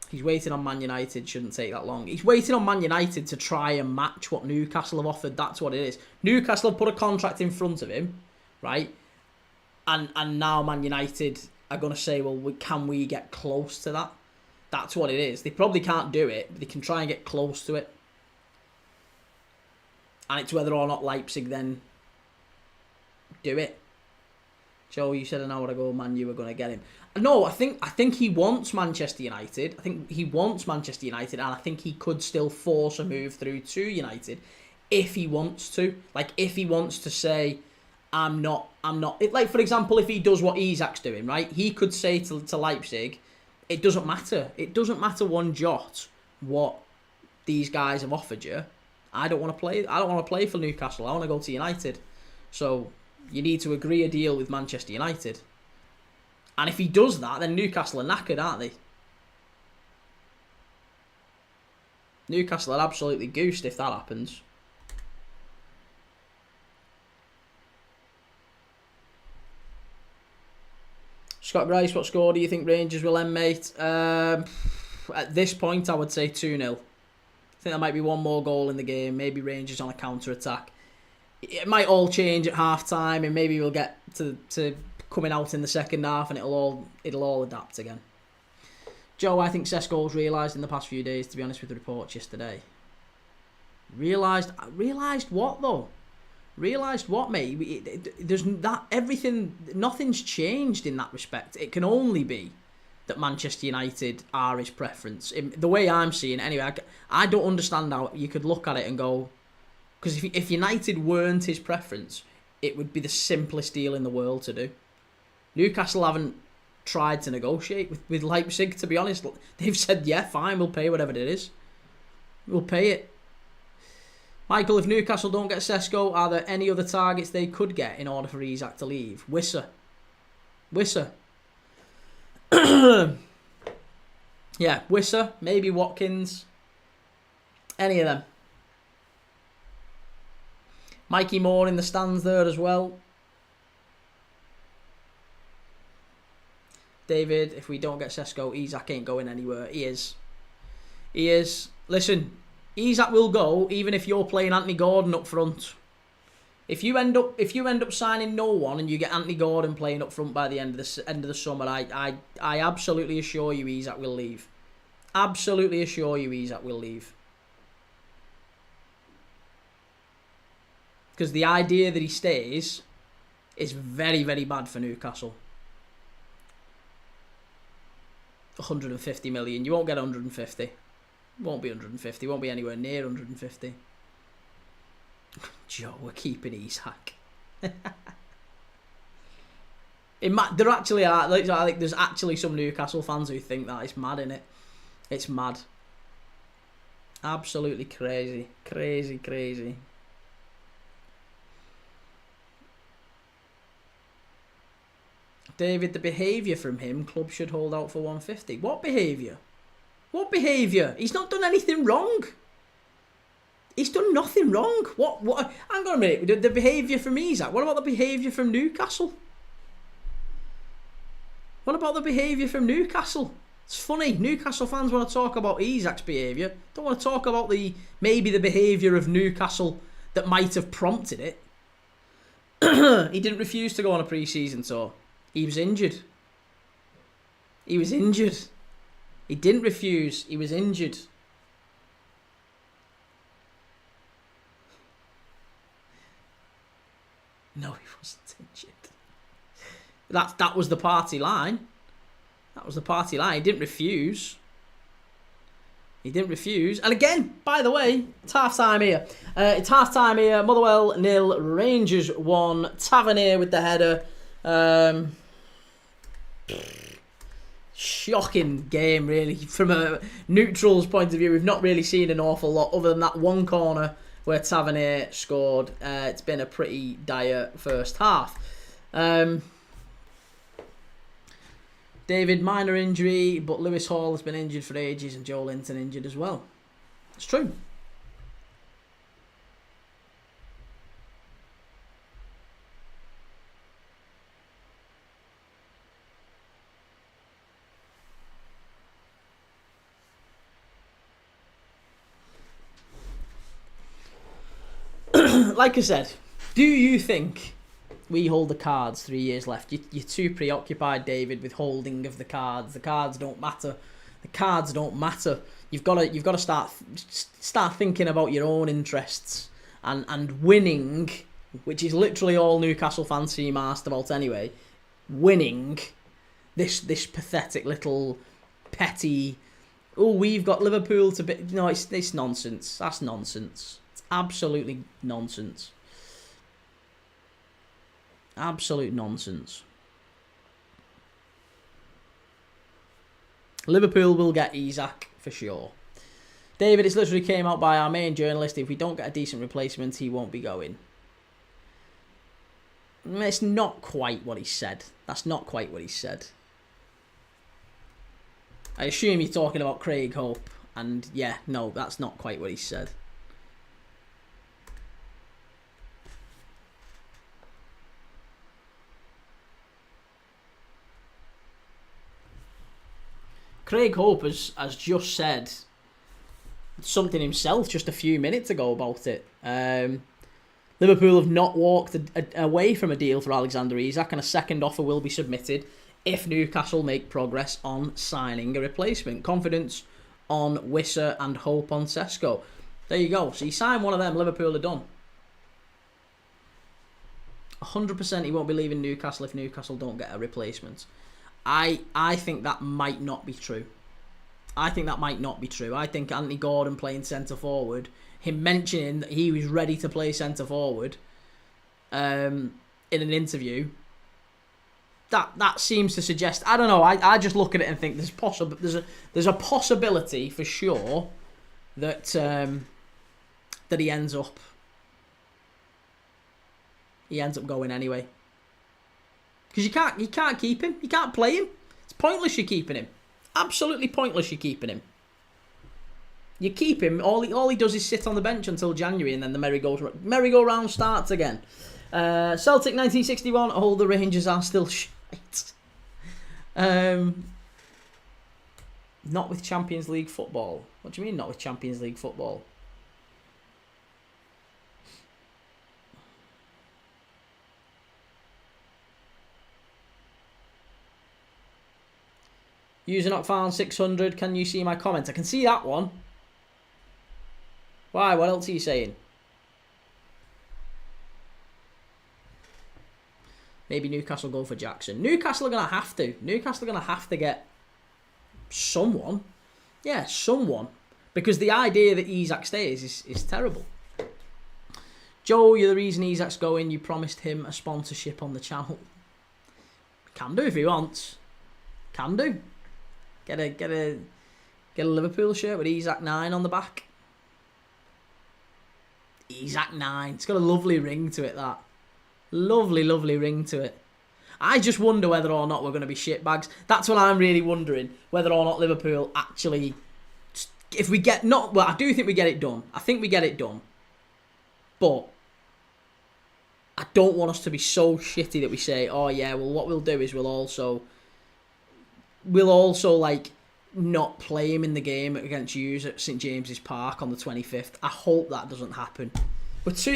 [SPEAKER 1] He's waiting on Man United, shouldn't take that long. He's waiting on Man United to try and match what Newcastle have offered. That's what it is. Newcastle have put a contract in front of him, right? And now Man United are going to say, well, can we get close to that? That's what it is. They probably can't do it, but they can try and get close to it. And it's whether or not Leipzig then do it. Joe, you said an hour ago, man, you were going to get him. No, I think he wants Manchester United. I think he wants Manchester United, and I think he could still force a move through to United if he wants to. Like, if he wants to say, I'm not. Like, for example, if he does what Isak's doing, right? He could say to Leipzig, it doesn't matter. It doesn't matter one jot what these guys have offered you. I don't want to play. I don't want to play for Newcastle. I want to go to United. So you need to agree a deal with Manchester United. And if he does that, then Newcastle are knackered, aren't they? Newcastle are absolutely goosed if that happens. Scott Grice, what score do you think Rangers will end, mate? At this point, I would say 2-0. I think there might be one more goal in the game. Maybe Rangers on a counter-attack. It might all change at half-time, and maybe we'll get to coming out in the second half, and it'll all adapt again. Joe, I think Sesko's realised in the past few days, to be honest with the reports yesterday. Realised what, though? Realised what, mate? There's that everything. Nothing's changed in that respect. It can only be that Manchester United are his preference. The way I'm seeing it, anyway, I don't understand how you could look at it and go, because if United weren't his preference, it would be the simplest deal in the world to do. Newcastle haven't tried to negotiate with Leipzig, to be honest. They've said, yeah, fine, we'll pay whatever it is. We'll pay it. Michael, if Newcastle don't get Sesko, are there any other targets they could get in order for Isak to leave? Wissa. Yeah, Wissa, maybe Watkins. Any of them. Mikey Moore in the stands there as well. David, if we don't get Sesko, Isak ain't going anywhere. He is. Listen, Isak will go even if you're playing Anthony Gordon up front. If you end up signing no one and you get Anthony Gordon playing up front by the end of the summer, I absolutely assure you Isak will leave. Absolutely assure you Isak will leave. Because the idea that he stays is very, very bad for Newcastle. 150 million. You won't get 150. Won't be 150. Won't be anywhere near 150. Joe, we're keeping Isak. There actually are. Like, there's actually some Newcastle fans who think that. It's mad, innit? It's mad. Absolutely crazy. Crazy. David, the behaviour from him, club should hold out for 150. What behaviour? What behaviour? He's not done anything wrong. He's done nothing wrong. What? Hang on a minute. The behaviour from Isak. What about the behaviour from Newcastle? What about the behaviour from Newcastle? It's funny. Newcastle fans want to talk about Isak's behaviour. Don't want to talk about maybe the behaviour of Newcastle that might have prompted it. He didn't refuse to go on a pre-season tour. He was injured. He didn't refuse. He was injured. No, he wasn't injured. That was the party line. He didn't refuse. And again, by the way, it's half-time here. Motherwell 0, Rangers 1. Tavernier with the header. Shocking game, really. From a neutral's point of view, we've not really seen an awful lot other than that one corner where Tavernier scored. It's been a pretty dire first half. David, minor injury, but Lewis Hall has been injured for ages and Joe Linton injured as well. It's true. Like I said, do you think we hold the cards 3 years left? You're too preoccupied, David, with holding of the cards. The cards don't matter. You've got to start thinking about your own interests and winning, which is literally all Newcastle fans seem arsed about anyway. Winning this pathetic little petty. Oh, we've got Liverpool to be. No, it's nonsense. That's nonsense. Absolutely nonsense. Absolute nonsense. Liverpool will get Isak for sure. David, it's literally came out by our main journalist. If we don't get a decent replacement, he won't be going. It's not quite what he said. That's not quite what he said. I assume you're talking about Craig Hope. And yeah, no, that's not quite what he said. Craig Hope has just said something himself just a few minutes ago about it. Liverpool have not walked away from a deal for Alexander Isak, and a second offer will be submitted if Newcastle make progress on signing a replacement. Confidence on Wissa and hope on Sesko. There you go. So you sign one of them, Liverpool are done. 100% he won't be leaving Newcastle if Newcastle don't get a replacement. I think that might not be true. I think Anthony Gordon playing centre forward, him mentioning that he was ready to play centre forward, in an interview, that seems to suggest, I don't know. I just look at it and think there's a possibility for sure that that he ends up going anyway. Because you can't keep him. You can't play him. It's pointless you keeping him. Absolutely pointless you keeping him. You keep him, all he does is sit on the bench until January, and then the merry-go-round starts again. Celtic 1961, all the Rangers are still shite. Not with Champions League football. What do you mean not with Champions League football? User not found 600. Can you see my comment? I can see that one. Why? What else are you saying? Maybe Newcastle go for Jackson. Newcastle are going to have to. Newcastle are going to have to get someone. Yeah, someone. Because the idea that Isak stays is terrible. Joe, you're the reason Isak's going. You promised him a sponsorship on the channel. Can do if he wants. Can do. Get a Liverpool shirt with Isak 9 on the back. Isak 9. It's got a lovely ring to it, that. Lovely, lovely ring to it. I just wonder whether or not we're going to be shitbags. That's what I'm really wondering. Whether or not Liverpool actually... If we get... Well, I do think we get it done. I think we get it done. But... I don't want us to be so shitty that we say, oh yeah, well what we'll do is we'll also like not play him in the game against Hughes at St James's Park on the 25th. I hope that doesn't happen. But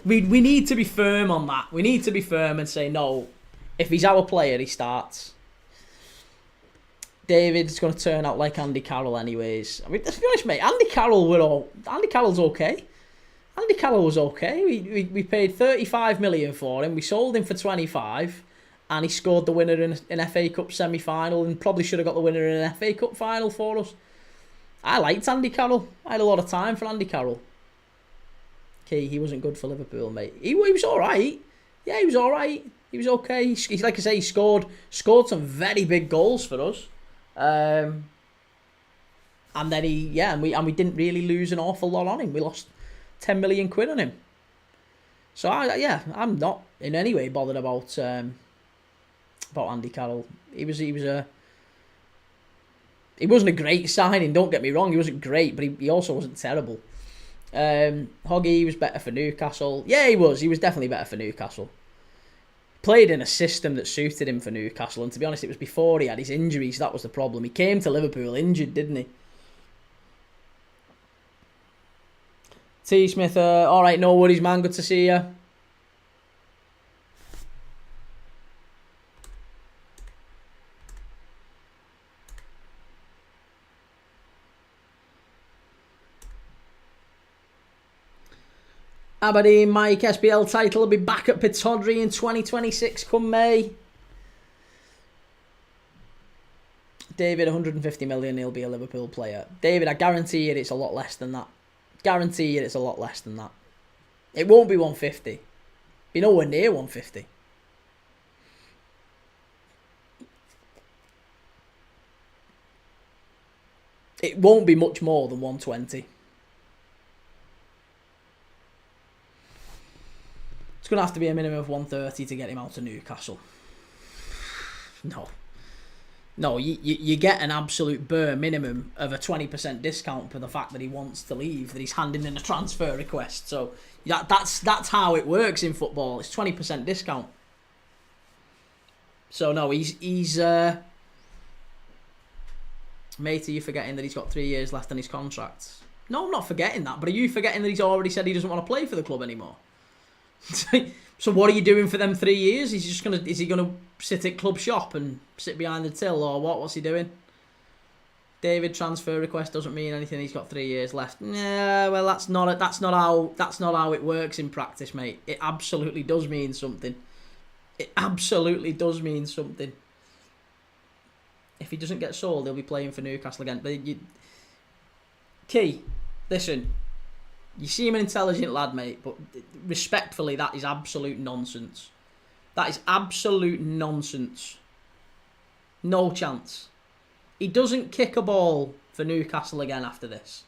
[SPEAKER 1] we need to be firm on that. We need to be firm and say, no, if he's our player, he starts. David's going to turn out like Andy Carroll anyways. I mean, let's be honest, mate. Andy Carroll's okay. Andy Carroll was okay. We paid 35 million for him. We sold him for 25, and he scored the winner in an FA Cup semi-final, and probably should have got the winner in an FA Cup final for us. I liked Andy Carroll. I had a lot of time for Andy Carroll. Okay, he wasn't good for Liverpool, mate. He was all right. Yeah, he was all right. He was okay. He like I say, he scored some very big goals for us. And then we didn't really lose an awful lot on him. We lost 10 million quid on him. So I'm not in any way bothered about Andy Carroll. He wasn't a great signing, don't get me wrong, he wasn't great, but he also wasn't terrible. Hoggy was better for Newcastle. Yeah, he was definitely better for Newcastle. Played in a system that suited him for Newcastle, and to be honest, it was before he had his injuries. That was the problem. He came to Liverpool injured, didn't he? T. Smith, alright, no worries, man. Good to see you. Aberdeen, Mike, SBL title will be back at Pittodrie in 2026 come May. David, 150 million, he'll be a Liverpool player. David, I guarantee you it's a lot less than that. Guarantee you it's a lot less than that. It won't be 150. Be nowhere near 150. It won't be much more than 120. It's going to have to be a minimum of 130 to get him out of Newcastle. No, you get an absolute bare minimum of a 20% discount for the fact that he wants to leave, that he's handing in a transfer request. So that's how it works in football. It's 20% discount. So no, he's mate, are you forgetting that he's got 3 years left on his contract? No, I'm not forgetting that, but are you forgetting that he's already said he doesn't want to play for the club anymore? So what are you doing for them 3 years? Is he gonna sit at club shop and sit behind the till, or what? What's he doing? David, transfer request doesn't mean anything. He's got 3 years left. Yeah, well that's not how it works in practice, mate. It absolutely does mean something. It absolutely does mean something. If he doesn't get sold, he'll be playing for Newcastle again. But Key, listen, you seem an intelligent lad, mate, but respectfully, that is absolute nonsense. That is absolute nonsense. No chance. He doesn't kick a ball for Newcastle again after this.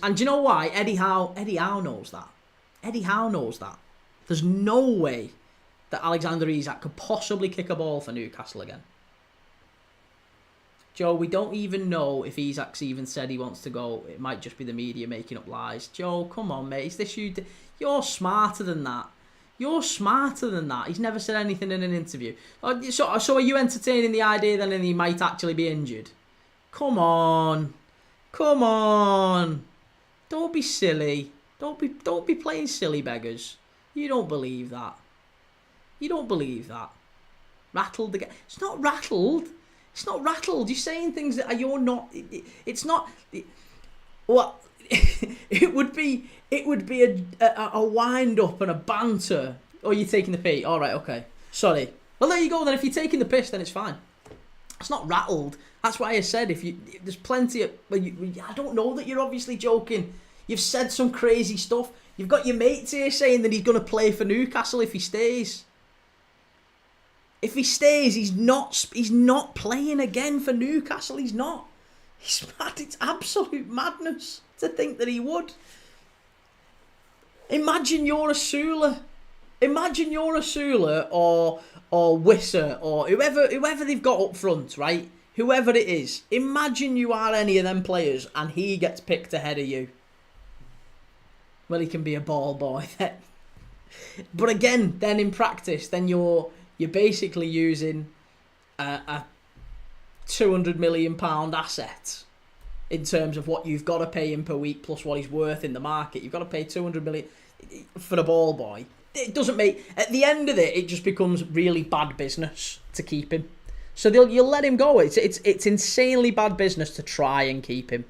[SPEAKER 1] And do you know why? Eddie Howe knows that. Eddie Howe knows that. There's no way that Alexander Isak could possibly kick a ball for Newcastle again. Joe, we don't even know if Isak's even said he wants to go. It might just be the media making up lies. Joe, come on, mate. Is this you? You're smarter than that. You're smarter than that. He's never said anything in an interview. So are you entertaining the idea then that he might actually be injured? Come on. Come on. Don't be silly. Don't be playing silly beggars. You don't believe that. You don't believe that. Rattled again. It's not rattled. It's not rattled. You're saying things that you're not. It's not. Well, it would be a wind up and a banter. Oh, you're taking the piss. All right, okay. Sorry. Well, there you go. Then if you're taking the piss, then it's fine. It's not rattled. That's why I said there's plenty of. Well, I don't know that you're obviously joking. You've said some crazy stuff. You've got your mates here saying that he's going to play for Newcastle if he stays. If he stays, he's not playing again for Newcastle. He's not. He's mad. It's absolute madness to think that he would. Imagine you're a Sula. Imagine you're a Sula or Wisser or whoever they've got up front, right? Whoever it is. Imagine you are any of them players and he gets picked ahead of you. Well, he can be a ball boy then. But again, then in practice, then you're basically using a £200 million asset in terms of what you've got to pay him per week plus what he's worth in the market. You've got to pay $200 million for a ball boy. It doesn't make... At the end of it just becomes really bad business to keep him. So you'll let him go. It's insanely bad business to try and keep him.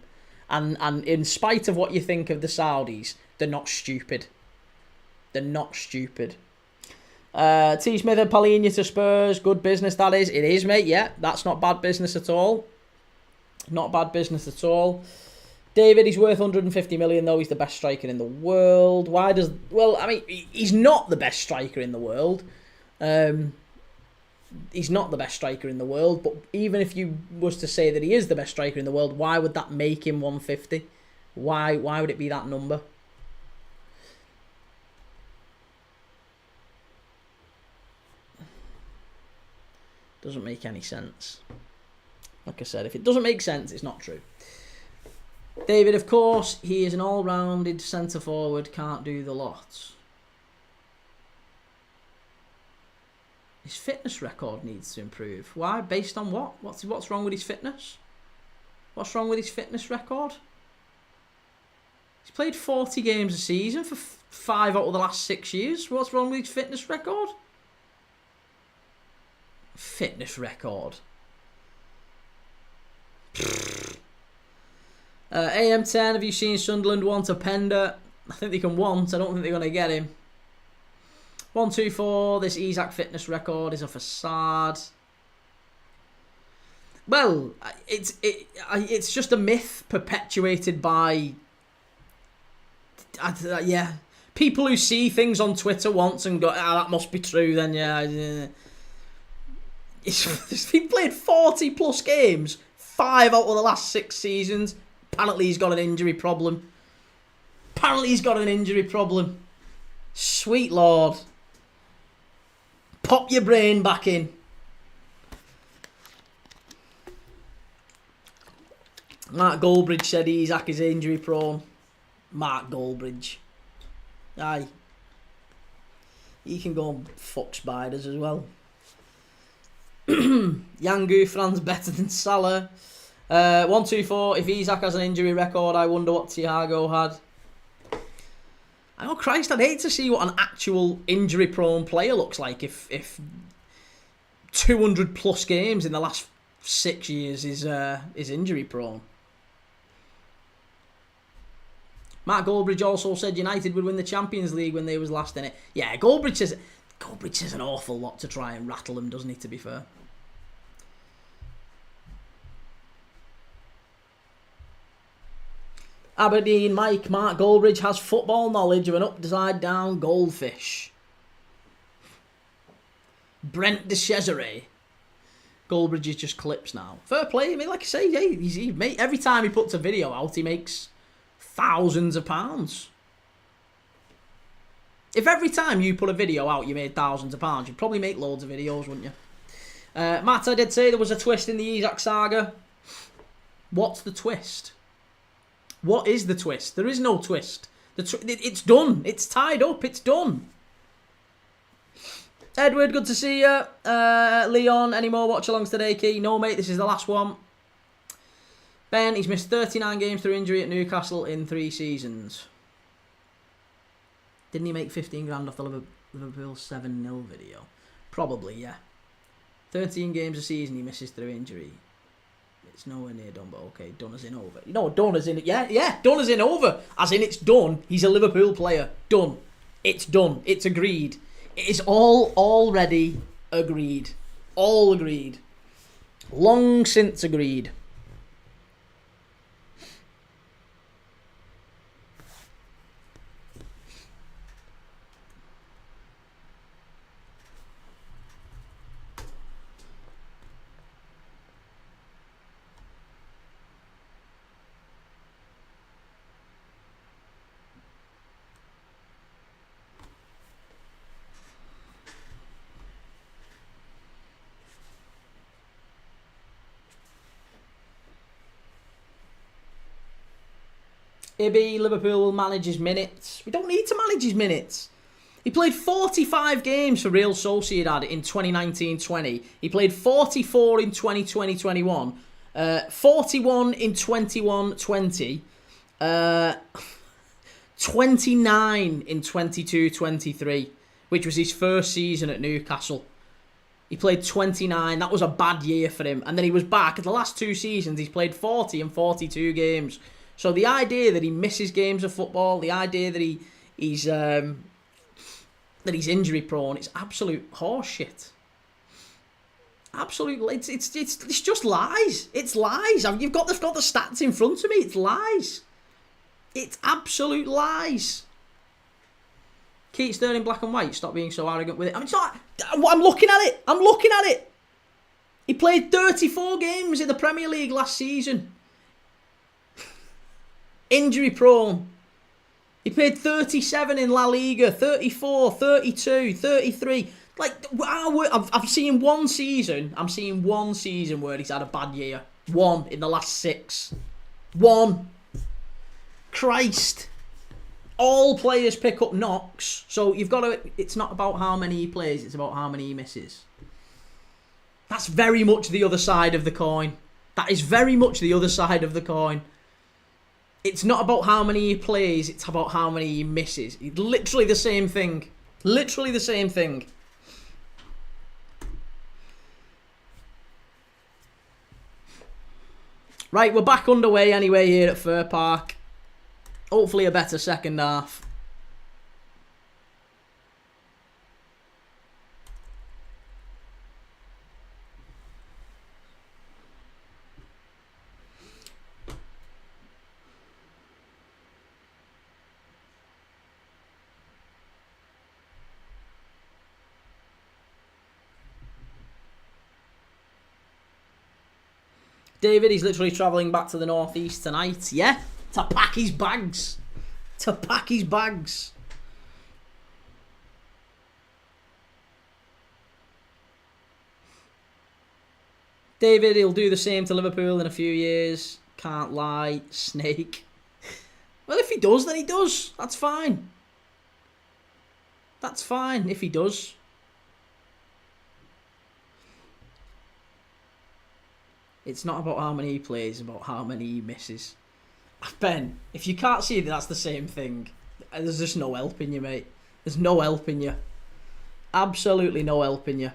[SPEAKER 1] And in spite of what you think of the Saudis, they're not stupid. They're not stupid. T. Smith and Palhinha to Spurs. Good business, that is. It is, mate. Yeah, that's not bad business at all. Not bad business at all. David, he's worth 150 million, though. He's the best striker in the world. Why does... Well, I mean, he's not the best striker in the world. He's not the best striker in the world. But even if you was to say that he is the best striker in the world, why would that make him 150? Why would it be that number? Doesn't make any sense. Like I said, if it doesn't make sense, it's not true. David, of course, he is an all-rounded centre-forward, can't do the lot. His fitness record needs to improve. Why? Based on what? What's wrong with his fitness? What's wrong with his fitness record? He's played 40 games a season for 5 out of the last 6 years. What's wrong with his fitness record? Fitness record. AM10, have you seen Sunderland want a Pender? I think they can want. I don't think they're going to get him. 124, this Isak fitness record is a facade. Well, it's just a myth perpetuated by... yeah. People who see things on Twitter once and go, that must be true, then yeah. He played 40 plus games, 5 out of the last 6 seasons. Apparently he's got an injury problem. Sweet Lord. Pop your brain back in. Mark Goldbridge said Isak is injury prone. Mark Goldbridge. Aye. He can go and fuck spiders as well. Yangu, Fran's better than Salah. 124. If Isak has an injury record, I wonder what Thiago had. Oh Christ, I'd hate to see what an actual injury-prone player looks like if 200 plus games in the last 6 years is injury-prone. Mark Goldbridge also said United would win the Champions League when they was last in it. Yeah, Goldbridge says an awful lot to try and rattle them, doesn't he, to be fair? Aberdeen Mike, Mark Goldbridge has football knowledge of an upside-down goldfish. Brent de Cesare. Goldbridge is just clips now. Fair play. I mean, like I say, yeah, every time he puts a video out, he makes thousands of pounds. If every time you put a video out, you made thousands of pounds, you'd probably make loads of videos, wouldn't you? Matt, I did say there was a twist in the Isak saga. What's the twist? What is the twist? There is no twist. It's done. It's tied up. It's done. Edward, good to see you. Leon, any more watch-alongs today, Key? No, mate, this is the last one. Ben, he's missed 39 games through injury at Newcastle in 3 seasons. Didn't he make 15 grand off the Liverpool 7-0 video? Probably, yeah. 13 games a season he misses through injury. It's nowhere near done, but okay, done as in over. No, done as in, yeah, done as in over. As in it's done. He's a Liverpool player. Done. It's done. It's agreed. It is all already agreed. All agreed. Long since agreed. Ibby, Liverpool will manage his minutes. We don't need to manage his minutes. He played 45 games for Real Sociedad in 2019-20. He played 44 in 2020-21. 41 in 21-20. 29 in 22-23, which was his first season at Newcastle. He played 29. That was a bad year for him. And then he was back. In the last 2 seasons, he's played 40 and 42 games. So the idea that he misses games of football, the idea that he's injury prone, it's absolute horseshit. Absolute, it's just lies. It's lies. You've got the stats in front of me. It's lies. It's absolute lies. Keith Sterling, black and white. Stop being so arrogant with it. I mean, it's not. I'm looking at it. I'm looking at it. He played 34 games in the Premier League last season. Injury prone. He played 37 in La Liga, 34, 32, 33. Like, I've seen one season. I'm seeing one season where he's had a bad year. One in the last 6. One. Christ. All players pick up knocks. So you've got to. It's not about how many he plays. It's about how many he misses. That's very much the other side of the coin. That is very much the other side of the coin. It's not about how many he plays, it's about how many he misses. It's literally the same thing. Literally the same thing. Right, we're back underway anyway here at Fir Park. Hopefully a better second half. David, he's literally travelling back to the northeast tonight. Yeah, to pack his bags. To pack his bags. David, he'll do the same to Liverpool in a few years. Can't lie. Snake. Well, if he does, then he does. That's fine. That's fine if he does. It's not about how many he plays, it's about how many he misses. Ben, if you can't see that that's the same thing, there's just no helping you, mate. There's no helping you. Absolutely no helping you.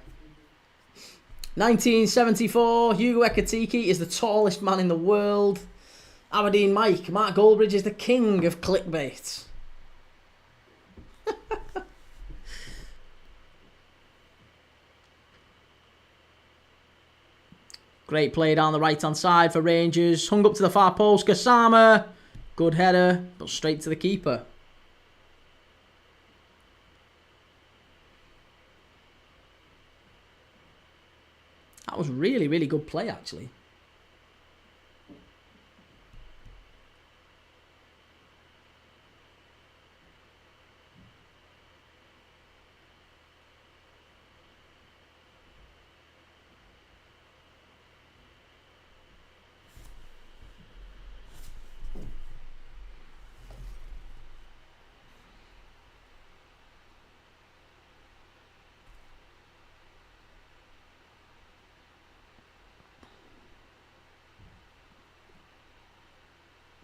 [SPEAKER 1] 1974, Hugo Ekitike is the tallest man in the world. Aberdeen Mike, Mark Goldbridge is the king of clickbait. Great play down the right-hand side for Rangers. Hung up to the far post. Gassama. Good header, but straight to the keeper. That was really, really good play, actually.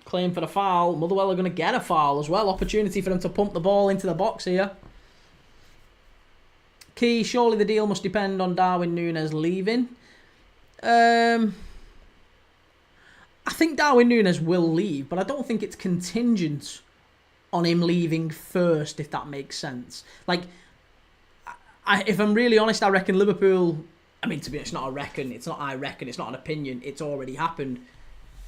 [SPEAKER 1] Claim for the foul. Motherwell are going to get a foul as well. Opportunity for them to pump the ball into the box here. Key, surely the deal must depend on Darwin Nunez leaving. I think Darwin Nunez will leave, but I don't think it's contingent on him leaving first, if that makes sense. Like, if I'm really honest, I reckon Liverpool... I mean, to be honest, it's not a reckon. It's not I reckon. It's not an opinion. It's already happened.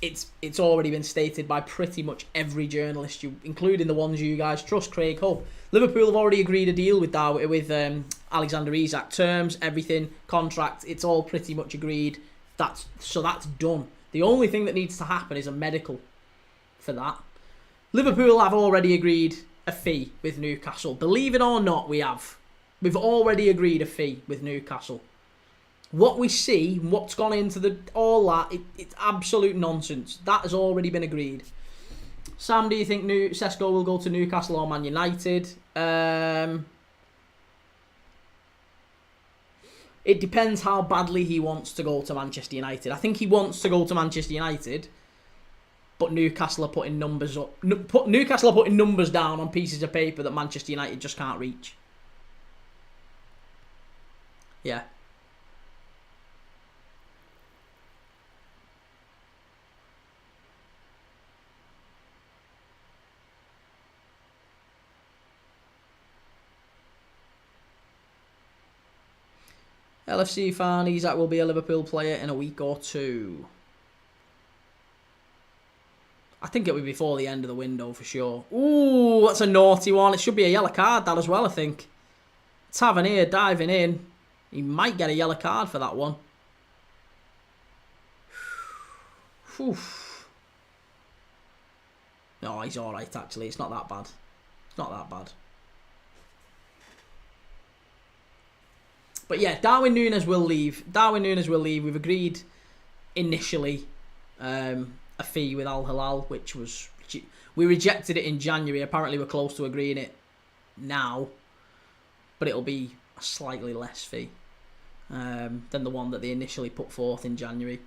[SPEAKER 1] It's already been stated by pretty much every journalist, including the ones you guys trust, Craig Hull. Liverpool have already agreed a deal with Alexander Isak. Terms, everything, contract, it's all pretty much agreed. That's done. The only thing that needs to happen is a medical for that. Liverpool have already agreed a fee with Newcastle. Believe it or not, we have. We've already agreed a fee with Newcastle. What we see, what's gone into all that, it's absolute nonsense. That has already been agreed. Sam, do you think Sesko will go to Newcastle or Man United? It depends how badly he wants to go to Manchester United. I think he wants to go to Manchester United, but Newcastle are putting numbers up. Newcastle are putting numbers down on pieces of paper that Manchester United just can't reach. Yeah. LFC fan, Isak will be a Liverpool player in a week or two. I think it'll be before the end of the window for sure. Ooh, that's a naughty one. It should be a yellow card, that as well, I think. Tavernier diving in. He might get a yellow card for that one. No, he's alright, actually. It's not that bad. It's not that bad. But yeah, Darwin Nunez will leave. Darwin Nunez will leave. We've agreed initially a fee with Al Hilal, which was... We rejected it in January. Apparently we're close to agreeing it now. But it'll be a slightly less fee than the one that they initially put forth in January.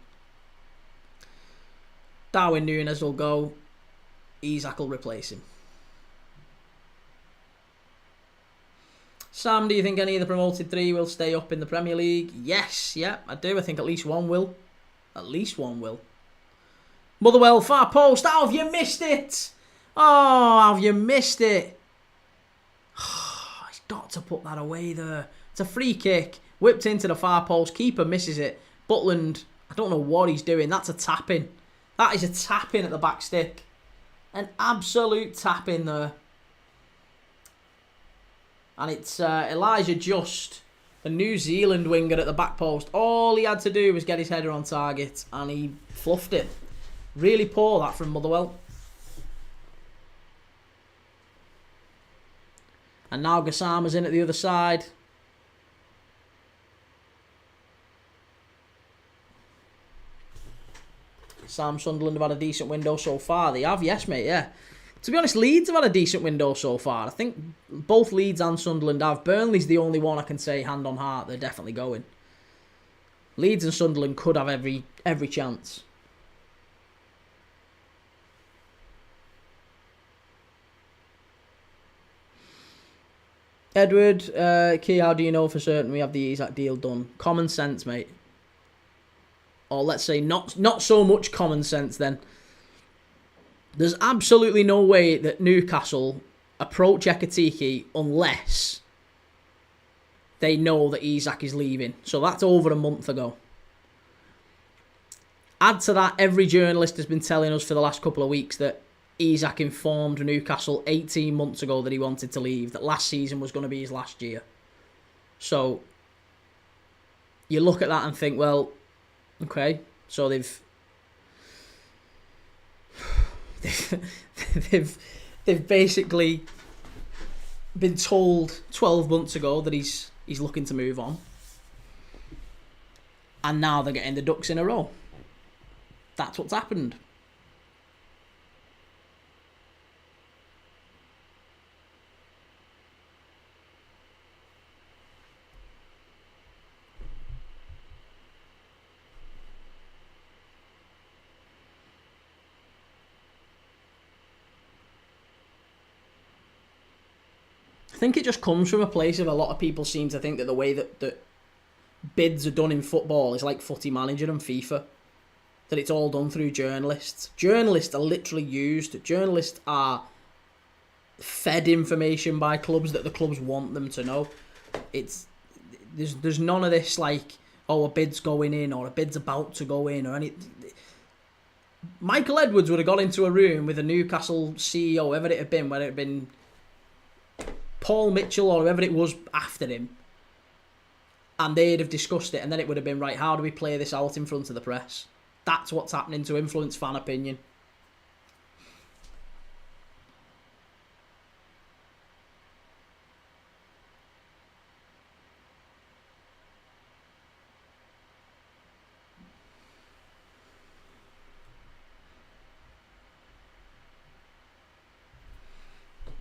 [SPEAKER 1] Darwin Nunez will go. Isak will replace him. Sam, do you think any of the promoted three will stay up in the Premier League? Yes, yeah, I do. I think at least one will. At least one will. Motherwell, far post. How have you missed it? Oh, how have you missed it? He's got to put that away there. It's a free kick. Whipped into the far post. Keeper misses it. Butland, I don't know what he's doing. That's a tap-in. That is a tap-in at the back stick. An absolute tap-in there. And it's Elijah Just, the New Zealand winger at the back post. All he had to do was get his header on target and he fluffed it. Really poor that from Motherwell. And now Gassama's in at the other side. Sam, Sunderland have had a decent window so far. They have, yes mate, yeah. To be honest, Leeds have had a decent window so far. I think both Leeds and Sunderland have. Burnley's the only one I can say, hand on heart, they're definitely going. Leeds and Sunderland could have every chance. Edward, Key, how do you know for certain we have the Isak deal done? Common sense, mate. Or let's say not so much common sense then. There's absolutely no way that Newcastle approach Ekitike unless they know that Isak is leaving. So that's over a month ago. Add to that, every journalist has been telling us for the last couple of weeks that Isak informed Newcastle 18 months ago that he wanted to leave, that last season was going to be his last year. So you look at that and think, well, okay, so they've basically been told 12 months ago that he's looking to move on, and now they're getting the ducks in a row. That's what's happened. I think it just comes from a place of a lot of people seem to think that the way that bids are done in football is like Footy Manager and FIFA. That it's all done through journalists. Journalists are literally used. Journalists are fed information by clubs that the clubs want them to know. There's none of this like, oh, a bid's going in or a bid's about to go in or any. Michael Edwards would have got into a room with a Newcastle CEO, whoever it had been, whether it had been Paul Mitchell or whoever it was after him, and they'd have discussed it, and then it would have been, right, how do we play this out in front of the press? That's what's happening to influence fan opinion.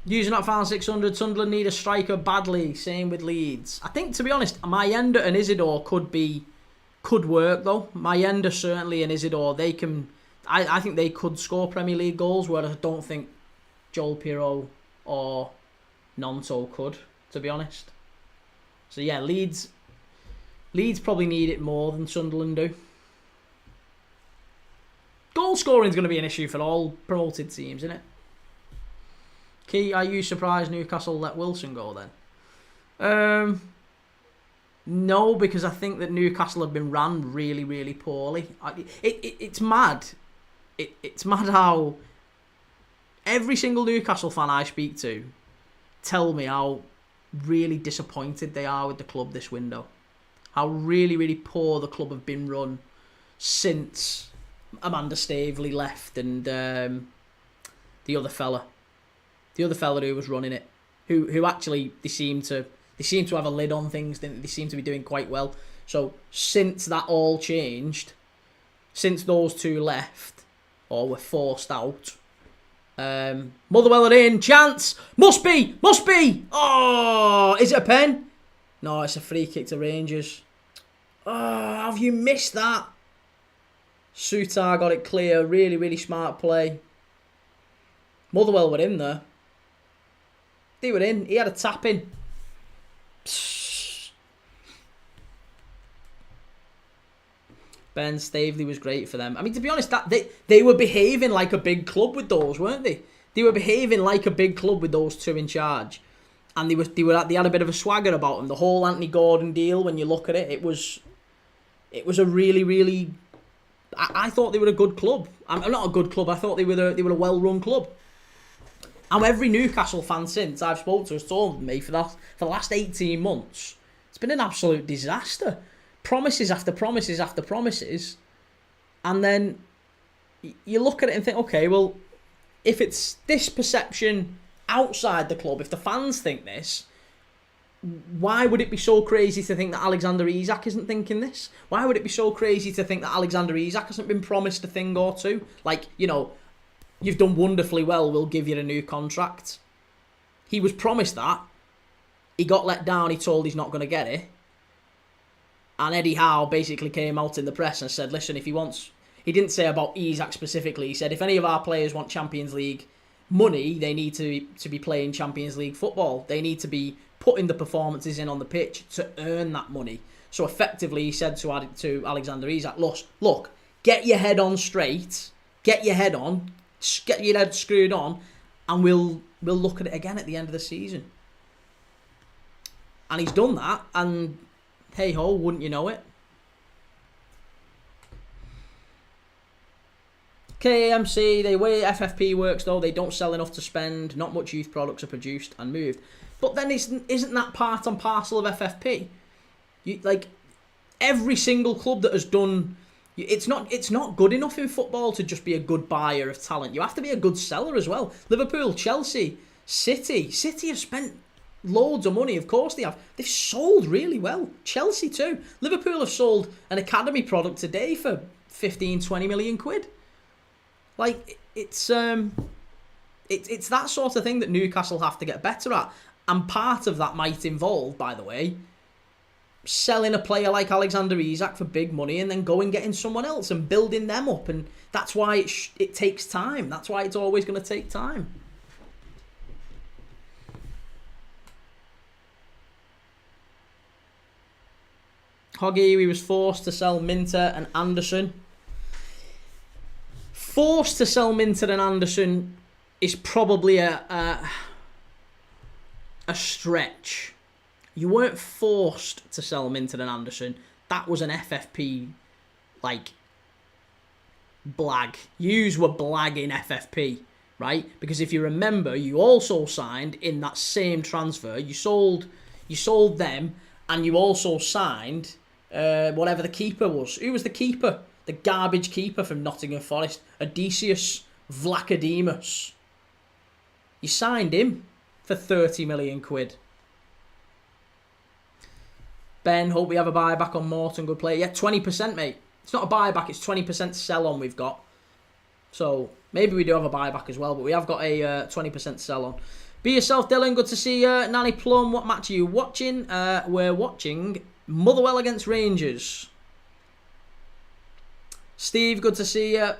[SPEAKER 1] Using that final 600, Sunderland need a striker badly. Same with Leeds. I think, to be honest, Mayenda and Isidore could work though. Mayenda certainly and Isidore, they can. I think they could score Premier League goals, whereas I don't think Joel Pirou or Nonto could, to be honest. So yeah, Leeds probably need it more than Sunderland do. Goal scoring is going to be an issue for all promoted teams, isn't it? Key, are you surprised Newcastle let Wilson go then? No, because I think that Newcastle have been ran really, really poorly. It's mad. It's mad how every single Newcastle fan I speak to tell me how really disappointed they are with the club this window. How really, really poor the club have been run since Amanda Staveley left and the other fella who was running it, who actually they seem to have a lid on things. They seem to be doing quite well. So since that all changed, since those two left or were forced out, Motherwell are in. Chance must be. Oh, is it a pen? No, it's a free kick to Rangers. Oh, have you missed that? Sutar got it clear. Really, really smart play. Motherwell were in there. They were in. He had a tap in. Ben Staveley was great for them. I mean, to be honest, that they were behaving like a big club with those, weren't they? They were behaving like a big club with those two in charge, and they had a bit of a swagger about them. The whole Anthony Gordon deal, when you look at it, it was a really, really. I thought they were a good club. I'm not a good club. I thought they were a well-run club. And every Newcastle fan since I've spoken to has told me for the last 18 months, it's been an absolute disaster. Promises after promises after promises. And then you look at it and think, okay, well, if it's this perception outside the club, if the fans think this, why would it be so crazy to think that Alexander Isak isn't thinking this? Why would it be so crazy to think that Alexander Isak hasn't been promised a thing or two? Like, you've done wonderfully well, we'll give you a new contract. He was promised that. He got let down, he told he's not going to get it. And Eddie Howe basically came out in the press and said, listen, if he wants... He didn't say about Isak specifically. He said, if any of our players want Champions League money, they need to be playing Champions League football. They need to be putting the performances in on the pitch to earn that money. So effectively, he said to Alexander Isak, look, get your head on straight, get your head screwed on, and we'll look at it again at the end of the season. And he's done that, and hey ho, wouldn't you know it? KAMC, the way FFP works though, they don't sell enough to spend, not much youth products are produced and moved. But then isn't that part and parcel of FFP? Like, every single club that has done... It's not good enough in football to just be a good buyer of talent. You have to be a good seller as well. Liverpool, Chelsea, City have spent loads of money, of course they have. They've sold really well. Chelsea too. Liverpool have sold an academy product today for 15-20 million quid. Like, it's that sort of thing that Newcastle have to get better at. And part of that might involve, by the way, selling a player like Alexander Isak for big money and then going getting someone else and building them up. And that's why it takes time. That's why it's always going to take time. Hoggy, we was forced to sell Minter and Anderson. Forced to sell Minter and Anderson is probably a stretch. You weren't forced to sell Minter and Anderson. That was an FFP, like, blag. Yous were blagging FFP, right? Because if you remember, you also signed in that same transfer. You sold them, and you also signed whatever the keeper was. Who was the keeper? The garbage keeper from Nottingham Forest, Odysseus Vlachodimos. You signed him for 30 million quid. Ben, hope we have a buyback on Morton. Good play. Yeah, 20%, mate. It's not a buyback, it's 20% sell on we've got. So, maybe we do have a buyback as well, but we have got a 20% sell on. Be yourself, Dylan. Good to see you. Nanny Plum, what match are you watching? We're watching Motherwell against Rangers. Steve, good to see you.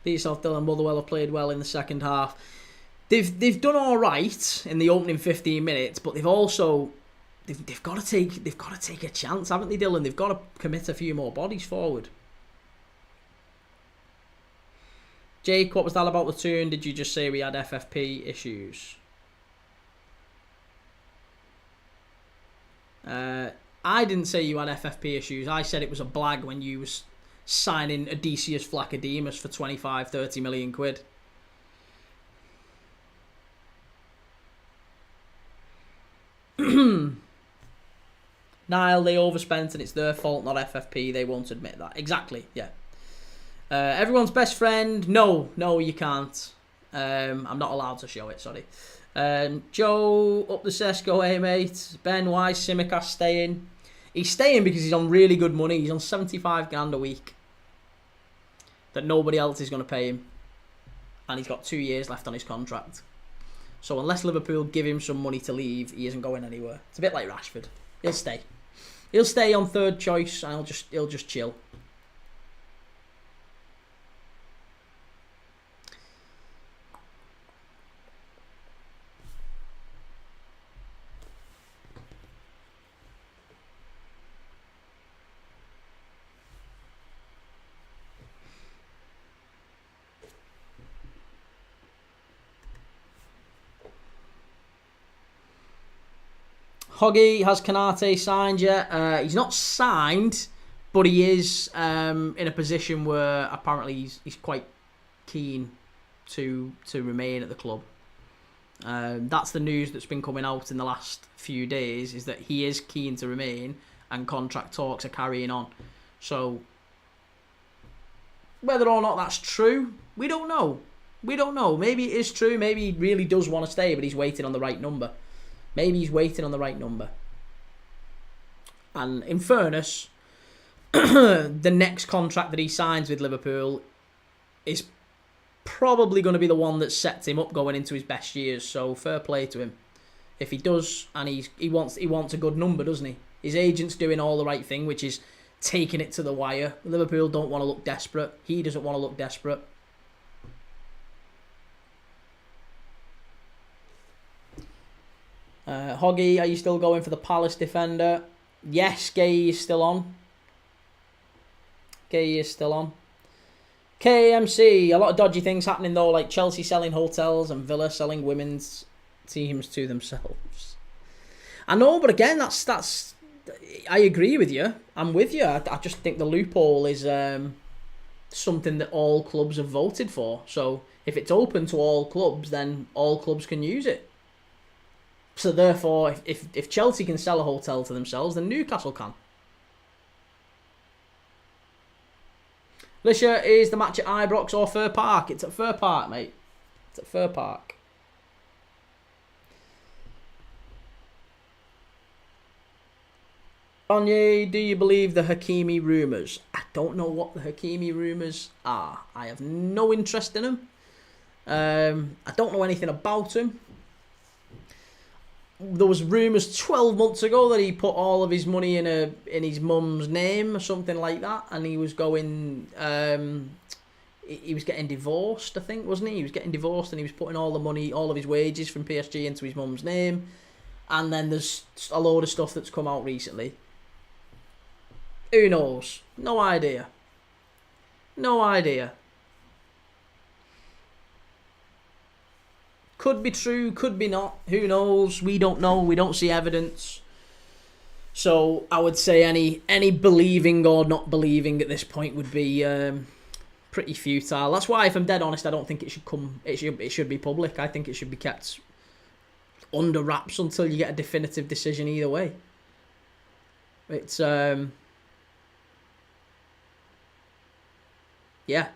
[SPEAKER 1] Be yourself, Dylan. Motherwell have played well in the second half. They've done all right in the opening 15 minutes, but they've got to take a chance, haven't they, Dylan? They've got to commit a few more bodies forward. Jake, what was that about the tune? Did you just say we had FFP issues? I didn't say you had FFP issues. I said it was a blag when you was signing Odysseus Vlachodimos for 25-30 million quid. Niall, they overspent and it's their fault, not FFP. They won't admit that. Exactly, yeah. Everyone's best friend. No, you can't. I'm not allowed to show it, sorry. Joe, up the Sesco, hey mate. Ben, why is Simicast staying? He's staying because he's on really good money. He's on 75 grand a week that nobody else is going to pay him. And he's got 2 years left on his contract. So unless Liverpool give him some money to leave, he isn't going anywhere. It's a bit like Rashford. He'll stay. He'll stay on third choice and he'll just chill. Hoggy, has Kanate signed yet? He's not signed, but he is in a position where apparently he's quite keen to remain at the club. That's the news that's been coming out in the last few days, is that he is keen to remain and contract talks are carrying on. So whether or not that's true, we don't know. Maybe it is true. Maybe he really does want to stay, but he's waiting on the right number. Maybe he's waiting on the right number. And in fairness, the next contract that he signs with Liverpool is probably going to be the one that sets him up going into his best years. So fair play to him. If he does, and he wants a good number, doesn't he? His agent's doing all the right thing, which is taking it to the wire. Liverpool don't want to look desperate. He doesn't want to look desperate. Hoggy, are you still going for the Palace defender? Yes, Gay is still on. KMC, a lot of dodgy things happening though, like Chelsea selling hotels and Villa selling women's teams to themselves. I know, but again, that's. I agree with you. I'm with you. I just think the loophole is something that all clubs have voted for. So if it's open to all clubs, then all clubs can use it. So therefore, if Chelsea can sell a hotel to themselves, then Newcastle can. Lisha, is the match at Ibrox or Fir Park? It's at Fir Park, mate. It's at Fir Park. Onye, do you believe the Hakimi rumours? I don't know what the Hakimi rumours are. I have no interest in them. I don't know anything about him. There was rumours 12 months ago that he put all of his money in his mum's name or something like that, and he was going. He was getting divorced, I think, wasn't he? He was getting divorced, and he was putting all the money, all of his wages from PSG into his mum's name. And then there's a load of stuff that's come out recently. Who knows? No idea. No idea. Could be true, could be not. Who knows? We don't know. We don't see evidence. So I would say any believing or not believing at this point would be pretty futile. That's why, if I'm dead honest, I don't think it should come. It should be public. I think it should be kept under wraps until you get a definitive decision either way. It's yeah,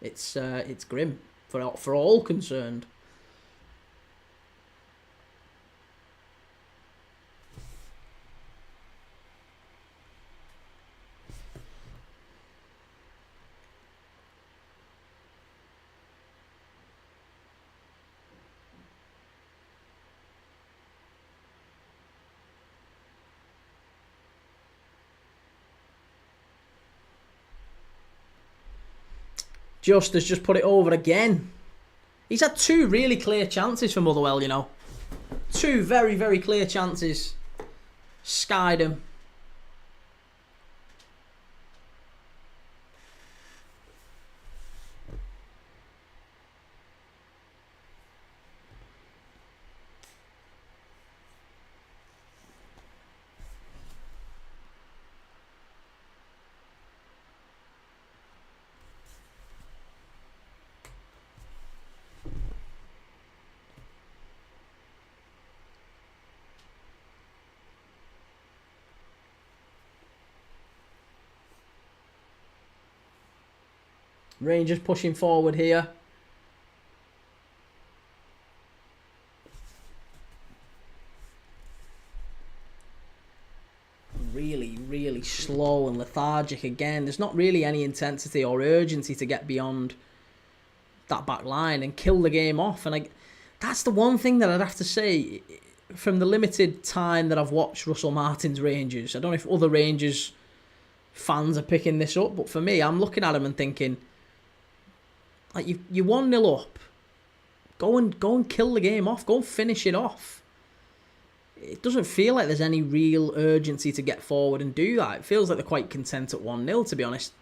[SPEAKER 1] it's grim for all concerned. Just has just put it over again. He's had two really clear chances for Motherwell, you know. Two very, very clear chances. Skied him. Rangers pushing forward here. Really, really slow and lethargic again. There's not really any intensity or urgency to get beyond that back line and kill the game off. And that's the one thing that I'd have to say from the limited time that I've watched Russell Martin's Rangers. I don't know if other Rangers fans are picking this up, but for me, I'm looking at him and thinking, like, you're 1-0 up. Go and kill the game off. Go and finish it off. It doesn't feel like there's any real urgency to get forward and do that. It feels like they're quite content at 1-0, to be honest.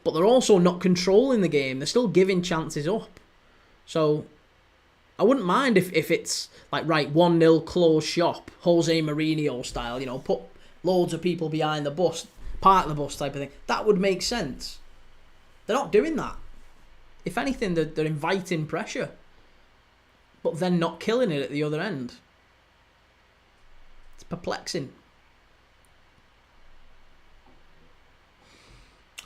[SPEAKER 1] But they're also not controlling the game. They're still giving chances up. So I wouldn't mind if it's like, right, 1-0 close shop, Jose Mourinho style, you know, put loads of people behind the bus, park the bus type of thing. That would make sense. They're not doing that. If anything, they're inviting pressure, but then not killing it at the other end. It's perplexing.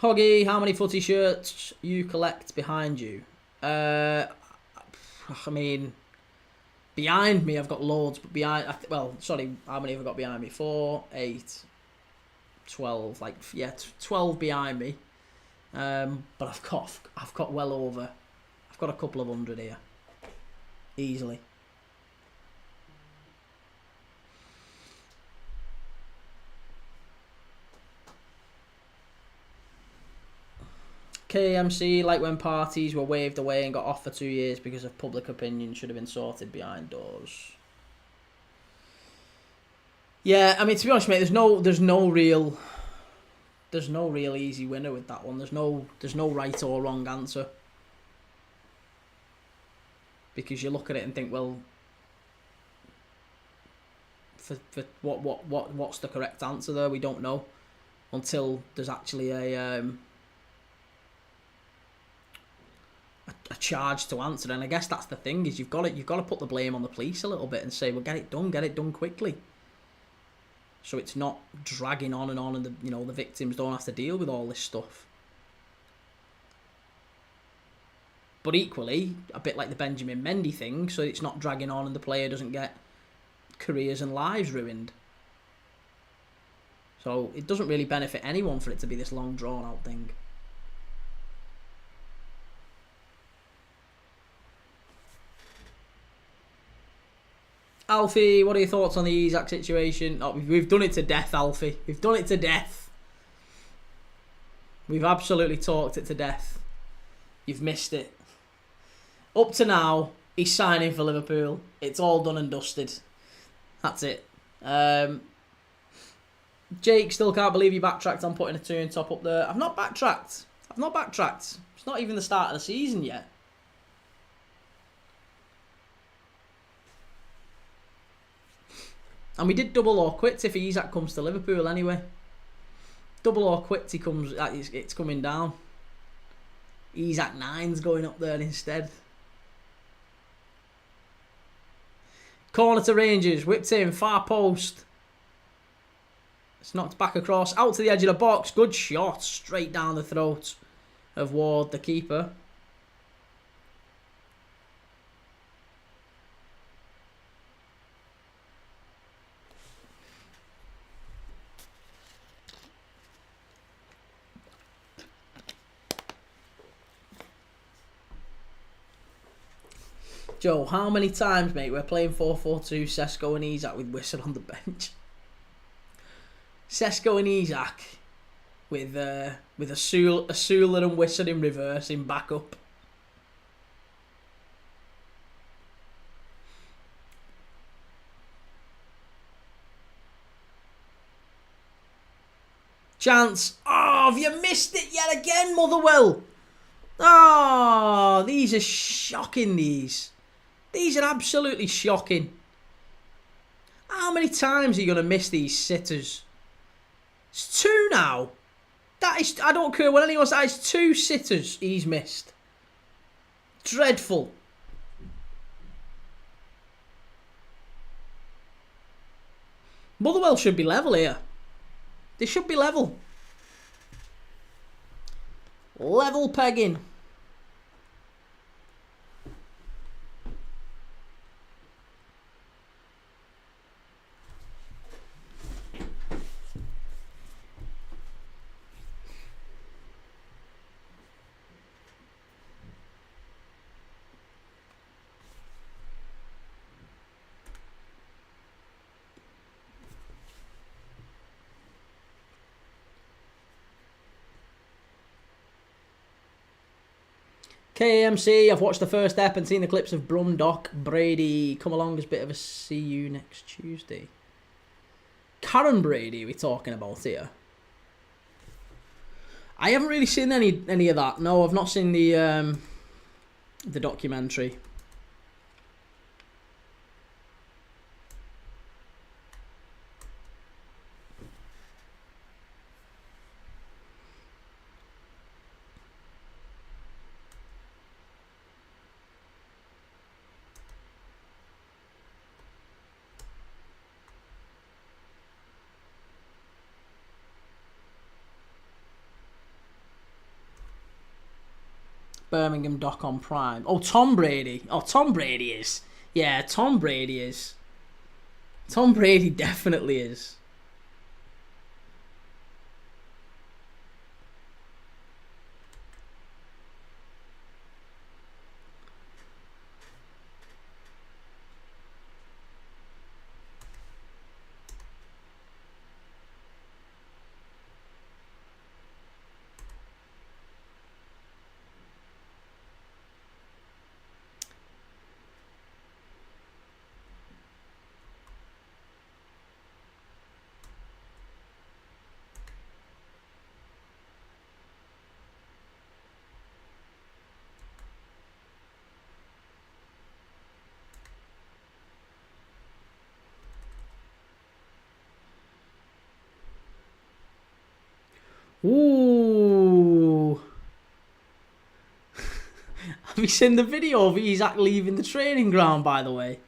[SPEAKER 1] Hoggy, how many footy shirts you collect behind you? I mean, behind me I've got loads, but behind, how many have I got behind me? 4, 8, 12, 12 behind me. But I've got well over. I've got a couple of 100 here, easily. KMC, like when parties were waved away and got off for 2 years because of public opinion, should have been sorted behind doors. Yeah, I mean, to be honest, mate, there's no real there's no real easy winner with that one. There's no right or wrong answer. Because you look at it and think, well, for what's the correct answer there? We don't know until there's actually a charge to answer. And I guess that's the thing, is you've got to put the blame on the police a little bit and say, well, get it done quickly. So it's not dragging on, and the victims don't have to deal with all this stuff. But equally, a bit like the Benjamin Mendy thing, so it's not dragging on and the player doesn't get careers and lives ruined. So it doesn't really benefit anyone for it to be this long drawn out thing. Alfie, what are your thoughts on the Isak situation? Oh, we've done it to death, Alfie. We've done it to death. We've absolutely talked it to death. You've missed it. Up to now, he's signing for Liverpool. It's all done and dusted. That's it. Jake, still can't believe you backtracked on putting a 2 in top up there. I've not backtracked. It's not even the start of the season yet. And we did double or quits if Isak comes to Liverpool anyway. Double or quits, it's coming down. Isak 9's going up there instead. Corner to Rangers, whipped in, far post. It's knocked back across, out to the edge of the box. Good shot, straight down the throat of Ward, the keeper. Joe, how many times, mate, we're playing 4-4-2, Sesko and Isak with Whistle on the bench? Sesko and Isak with Asula and Whistle in reverse in backup. Chance. Oh, have you missed it yet again, Motherwell? Oh, these are shocking, these. These are absolutely shocking. How many times are you going to miss these sitters? It's 2 now. That is, I don't care what anyone says, that is 2 sitters he's missed. Dreadful. Motherwell should be level here. They should be level. Level pegging. KMC, I've watched the first ep and seen the clips of Brumdock. Brady, come along as a bit of a see you next Tuesday. Karen Brady are we talking about here? I haven't really seen any of that. No, I've not seen the documentary. Birmingham Dock on Prime. Oh, Tom Brady. Oh, Tom Brady is. Yeah, Tom Brady is. Tom Brady definitely is. Ooh. Have you seen the video of Isak leaving the training ground, by the way?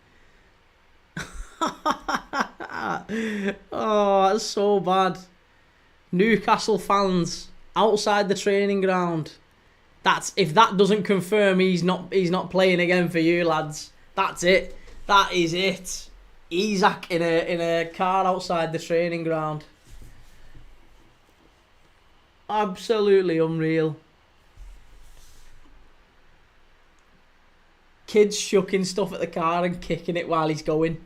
[SPEAKER 1] Oh, that's so bad. Newcastle fans outside the training ground. That's, if that doesn't confirm he's not playing again for you, lads. That's it. That is it. Isak in a car outside the training ground. Absolutely unreal. Kids shucking stuff at the car and kicking it while he's going.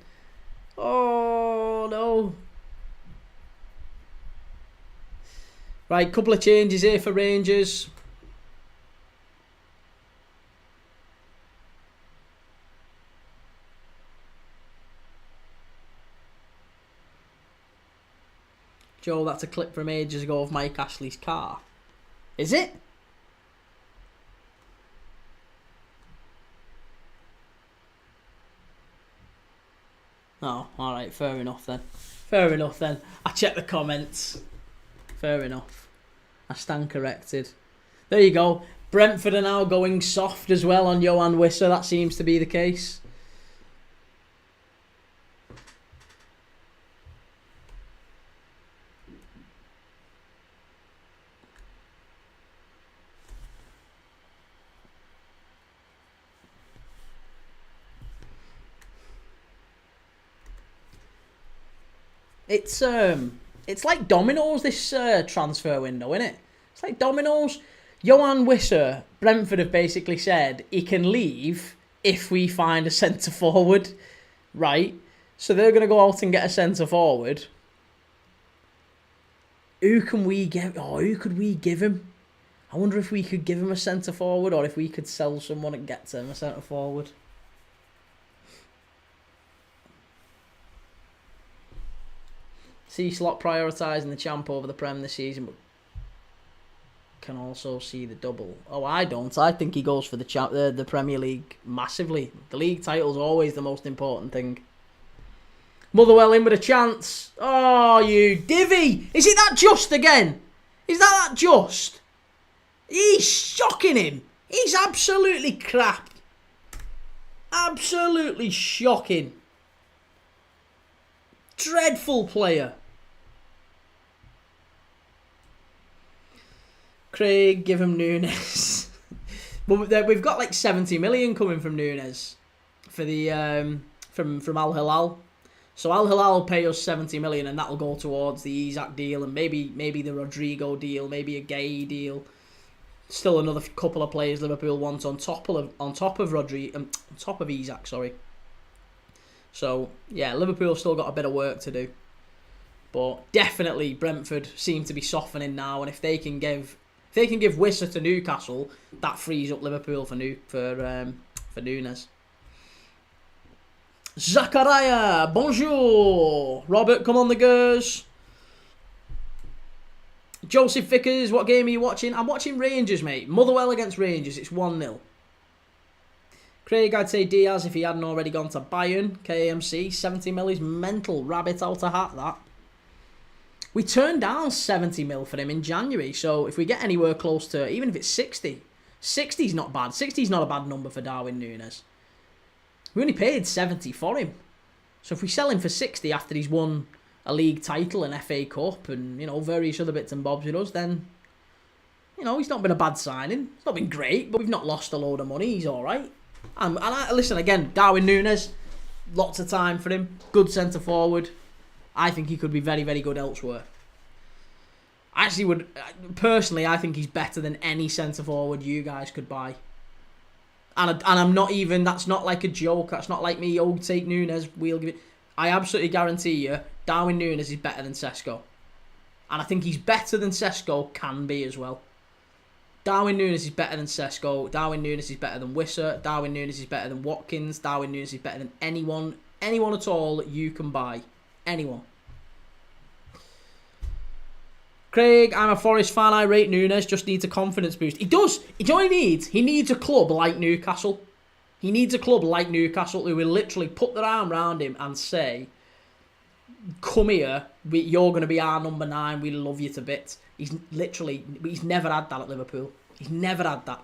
[SPEAKER 1] Oh no. Right, couple of changes here for Rangers. Joe, that's a clip from ages ago of Mike Ashley's car. Is it? Oh, alright, fair enough then. Fair enough then. I checked the comments. Fair enough. I stand corrected. There you go. Brentford are now going soft as well on Johan Wissa. That seems to be the case. It's like dominoes, this transfer window, isn't it? It's like dominoes. Johan Wissa, Brentford have basically said he can leave if we find a centre forward, right? So they're going to go out and get a centre forward. Who can we get? Oh, who could we give him? I wonder if we could give him a centre forward, or if we could sell someone and get him a centre forward. C-Slot prioritising the champ over the Prem this season, but can also see the double. Oh, I don't. I think he goes for the Premier League massively. The league title's always the most important thing. Motherwell in with a chance. Oh, you divvy! Is it that just again? Is that just? He's shocking him. He's absolutely crap. Absolutely shocking. Dreadful player. Craig, give him Nunez. But we've got like 70 million coming from Nunez for the from Al Hilal. So Al Hilal will pay us 70 million, and that'll go towards the Isak deal, and maybe the Rodrigo deal, maybe a Gay deal. Still another couple of players Liverpool want on top of Isak. Sorry. So yeah, Liverpool still got a bit of work to do, but definitely Brentford seem to be softening now, and if they can give Wissa to Newcastle, that frees up Liverpool for Nunez. Zachariah, bonjour. Robert, come on the Gers. Joseph Vickers, what game are you watching? I'm watching Rangers, mate. Motherwell against Rangers. It's 1-0. Craig, I'd say Diaz if he hadn't already gone to Bayern. KMC, 70 mil is mental. Rabbit out of hat, that. We turned down 70 mil for him in January, so if we get anywhere close to, even if it's 60, 60's not bad. 60's not a bad number for Darwin Nunez. We only paid 70 for him. So if we sell him for 60 after he's won a league title, an FA Cup, and, various other bits and bobs with us, then, he's not been a bad signing. It's not been great, but we've not lost a load of money. He's all right. And listen, again, Darwin Nunez, lots of time for him. Good centre forward. I think he could be very, very good elsewhere. I think he's better than any centre forward you guys could buy. And I'm not even, that's not like a joke. That's not like me, take Nunez, we'll give it. I absolutely guarantee you, Darwin Nunez is better than Sesko. And I think he's better than Sesko can be as well. Darwin Nunez is better than Sesko. Darwin Nunez is better than Wissa. Darwin Nunez is better than Watkins. Darwin Nunez is better than anyone at all that you can buy. Anyone. Craig, I'm a Forest fan. I rate Nunez. Just needs a confidence boost. He does. You know what he needs? He needs a club like Newcastle. He needs a club like Newcastle who will literally put their arm around him and say, come here, you're going to be our number 9. We love you to bits. He's never had that at Liverpool. He's never had that.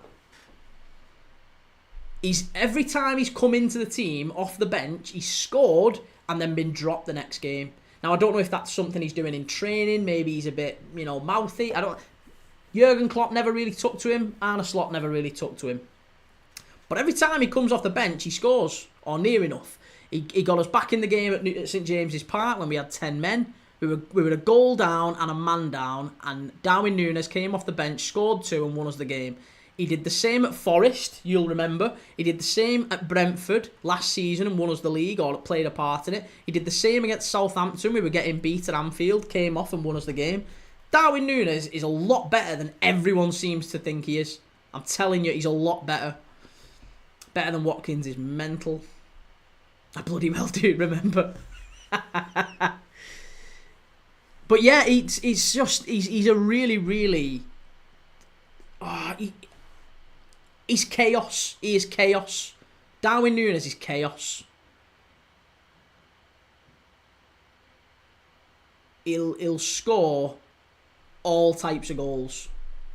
[SPEAKER 1] Every time he's come into the team off the bench, he's scored and then been dropped the next game. Now, I don't know if that's something he's doing in training. Maybe he's a bit, mouthy. Jurgen Klopp never really took to him. Arne Slot never really took to him. But every time he comes off the bench, he scores, or near enough. He got us back in the game at St James's Park when we had 10 men. We were a goal down and a man down, and Darwin Nunez came off the bench, scored 2 and won us the game. He did the same at Forest, you'll remember. He did the same at Brentford last season and won us the league, or played a part in it. He did the same against Southampton. We were getting beat at Anfield, came off and won us the game. Darwin Nunez is a lot better than everyone seems to think he is. I'm telling you, he's a lot better. Better than Watkins is mental. I bloody well do remember. But yeah, he's a really, really... he's chaos. He is chaos. Darwin Nunez is chaos. He'll score all types of goals.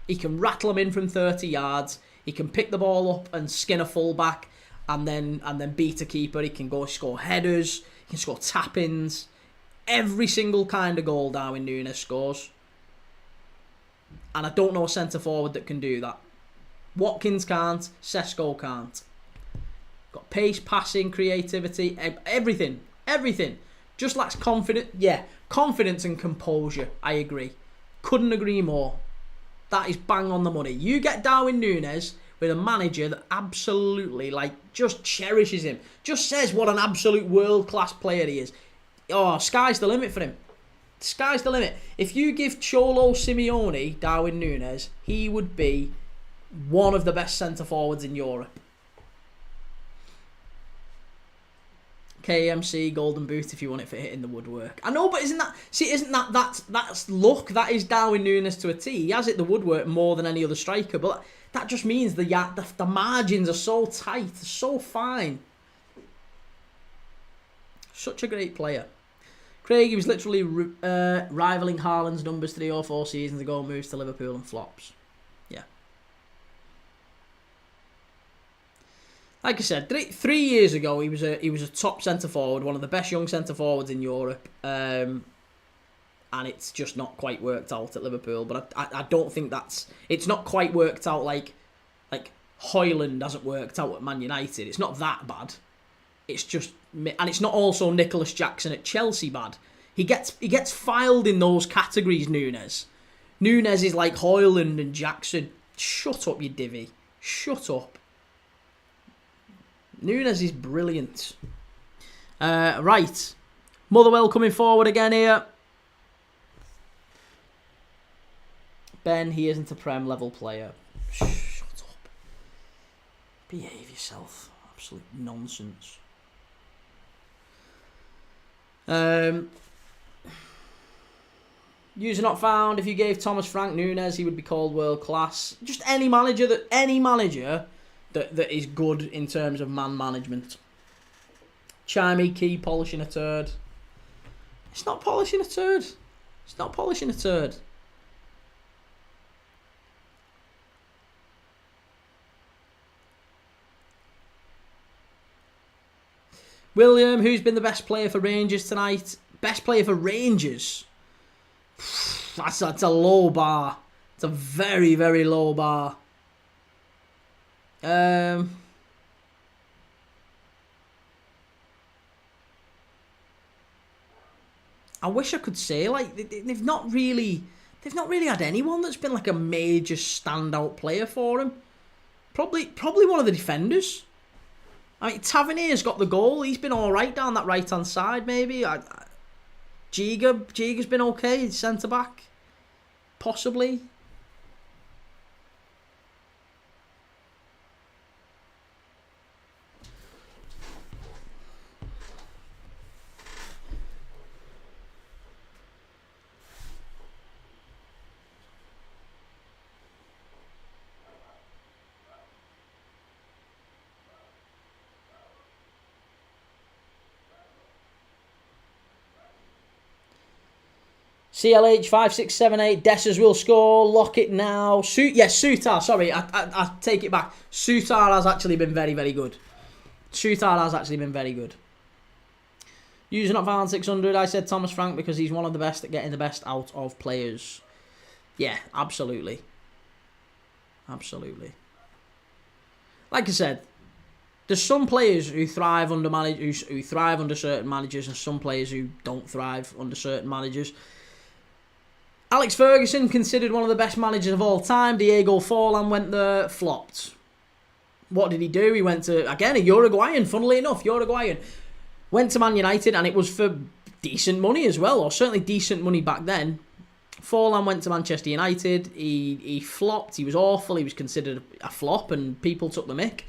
[SPEAKER 1] He can rattle them in from 30 yards. He can pick the ball up and skin a fullback and then beat a keeper. He can go score headers. He can score tap-ins. Every single kind of goal Darwin Nunez scores. And I don't know a centre-forward that can do that. Watkins can't. Sesko can't. Got pace, passing, creativity, everything. Everything. Just lacks confidence. Yeah, confidence and composure. I agree. Couldn't agree more. That is bang on the money. You get Darwin Nunez with a manager that absolutely, just cherishes him. Just says what an absolute world-class player he is. Oh, sky's the limit for him. Sky's the limit. If you give Cholo Simeone Darwin Nunez, he would be one of the best centre-forwards in Europe. KMC Golden Boot if you want it for hitting the woodwork. I know, but isn't that's luck? That is Darwin Nunez to a T. He has hit the woodwork more than any other striker, but that just means the margins are so tight, so fine. Such a great player. Craig, he was literally rivaling Haaland's numbers 3 or 4 seasons ago, moves to Liverpool and flops. Yeah. Like I said, 3 years ago, he was a top centre forward, one of the best young centre forwards in Europe, and it's just not quite worked out at Liverpool. But I don't think it's not quite worked out like Højlund hasn't worked out at Man United. It's not that bad. It's just, and it's not also Nicholas Jackson at Chelsea bad. He gets filed in those categories. Nunez is like Højlund and Jackson. Shut up, you divvy. Shut up. Nunez is brilliant. Right. Motherwell coming forward again here. Ben, he isn't a Prem level player. Shut up. Behave yourself. Absolute nonsense. User not found. If you gave Thomas Frank Nunez, he would be called world class. Just any manager that is good in terms of man management. Chimey Key polishing a turd. It's not polishing a turd. It's not polishing a turd. William, who's been the best player for Rangers tonight? Best player for Rangers? That's a low bar. It's a very, very low bar. I wish I could say they've not really had anyone that's been like a major standout player for him. Probably one of the defenders. I mean, Tavernier's got the goal. He's been all right down that right hand side. Maybe Giga's been okay. Centre back, possibly. CLH 5678. Dessers will score. Lock it now. Sutar. Sorry, I take it back. Sutar has actually been very, very good. Sutar has actually been very good. User not found 600. I said Thomas Frank because he's one of the best at getting the best out of players. Yeah, absolutely. Absolutely. Like I said, there's some players who thrive under who thrive under certain managers, and some players who don't thrive under certain managers. Alex Ferguson, considered one of the best managers of all time. Diego Forlan went there, flopped. What did he do? He went to, again, a Uruguayan, funnily enough, Uruguayan. Went to Man United, and it was for decent money as well, or certainly decent money back then. Forlan went to Manchester United. He flopped. He was awful. He was considered a flop, and people took the mick.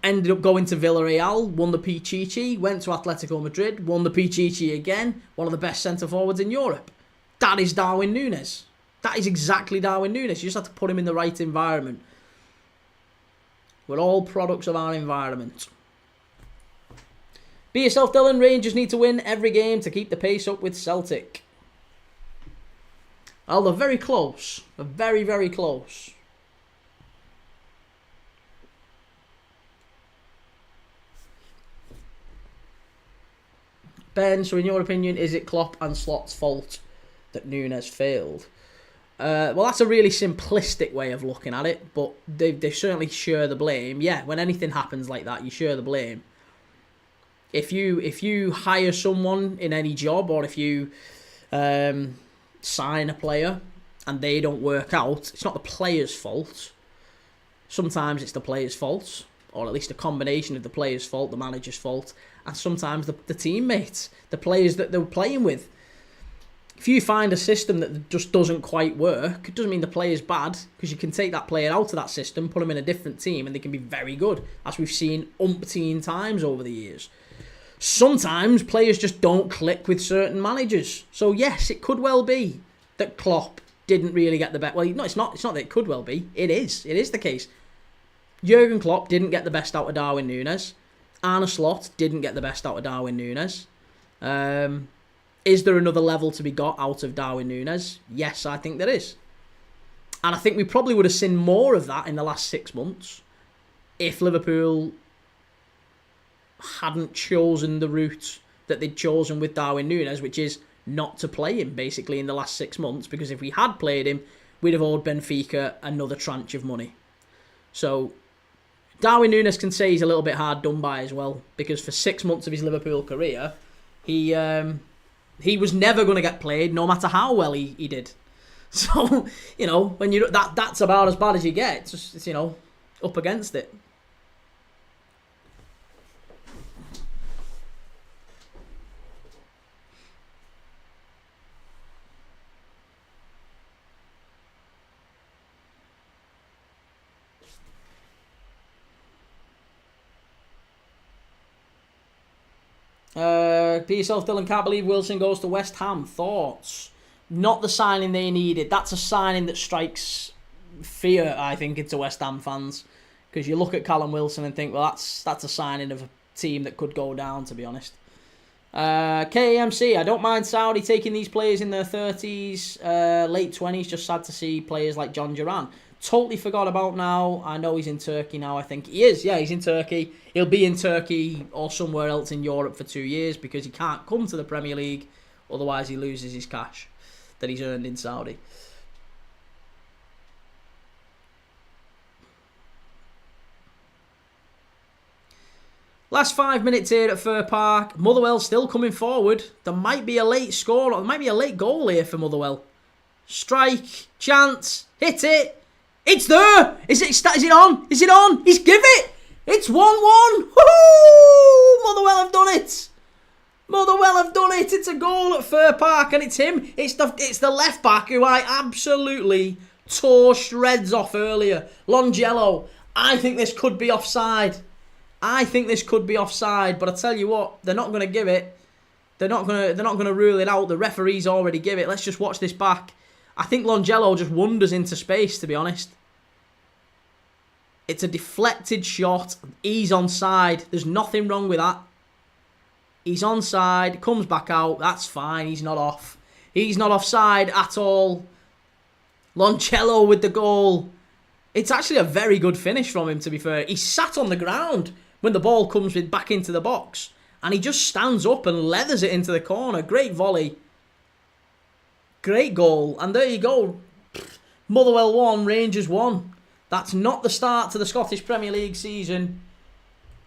[SPEAKER 1] Ended up going to Villarreal, won the Pichichi, went to Atletico Madrid, won the Pichichi again. One of the best centre-forwards in Europe. That is Darwin Nunez. That is exactly Darwin Nunez. You just have to put him in the right environment. We're all products of our environment. Be yourself, Dylan. Rangers need to win every game to keep the pace up with Celtic. Well, they're very close. They're very, very close. Ben, so in your opinion, is it Klopp and Slot's fault that Nunez failed? Well, that's a really simplistic way of looking at it, but they certainly share the blame. Yeah, when anything happens like that, you share the blame. If you hire someone in any job, or if you sign a player and they don't work out, it's not the player's fault. Sometimes it's the player's fault, or at least a combination of the player's fault, the manager's fault, and sometimes the teammates, the players that they're playing with. If you find a system that just doesn't quite work, it doesn't mean the player's bad, because you can take that player out of that system, put them in a different team, and they can be very good, as we've seen umpteen times over the years. Sometimes players just don't click with certain managers. So yes, it could well be that Klopp didn't really get the best. Well, no, it's not that it could well be. It is the case. Jurgen Klopp didn't get the best out of Darwin Nunez. Arne Slot didn't get the best out of Darwin Nunez. Is there another level to be got out of Darwin Nunez? Yes, I think there is. And I think we probably would have seen more of that in the last 6 months if Liverpool hadn't chosen the route that they'd chosen with Darwin Nunez, which is not to play him, basically, in the last 6 months, because if we had played him, we'd have owed Benfica another tranche of money. So Darwin Nunez can say he's a little bit hard done by as well, because for 6 months of his Liverpool career, he was never going to get played, no matter how well he did. So, when that's about as bad as you get. It's just, up against it. Be yourself, Dylan. Can't believe Wilson goes to West Ham. Thoughts? Not the signing they needed. That's a signing that strikes fear, I think, into West Ham fans. Because you look at Callum Wilson and think, well, that's a signing of a team that could go down, to be honest. KAMC, I don't mind Saudi taking these players in their 30s, late 20s. Just sad to see players like John Duran. Totally forgot about now. I know he's in Turkey now, I think. He is, yeah, he's in Turkey. He'll be in Turkey or somewhere else in Europe for 2 years because he can't come to the Premier League. Otherwise, he loses his cash that he's earned in Saudi. Last 5 minutes here at Fir Park. Motherwell still coming forward. There might be a late score. There might be a late goal here for Motherwell. Strike. Chance. Hit it. It's there! Is it on? Is it on? He's give it! It's 1-1! Woohoo! Motherwell have done it! Motherwell have done it! It's a goal at Fir Park, and it's him. It's the left back who I absolutely tore shreds off earlier. Longello. I think this could be offside. But I tell you what, they're not going to give it. They're not going to rule it out. The referee's already give it. Let's just watch this back. I think Longello just wanders into space, to be honest. It's a deflected shot. He's onside. There's nothing wrong with that. He's onside. Comes back out. That's fine. He's not off. He's not offside at all. Loncello with the goal. It's actually a very good finish from him, to be fair. He sat on the ground when the ball comes back into the box. And he just stands up and leathers it into the corner. Great volley. Great goal. And there you go. Motherwell 1, Rangers 1. That's not the start to the Scottish Premier League season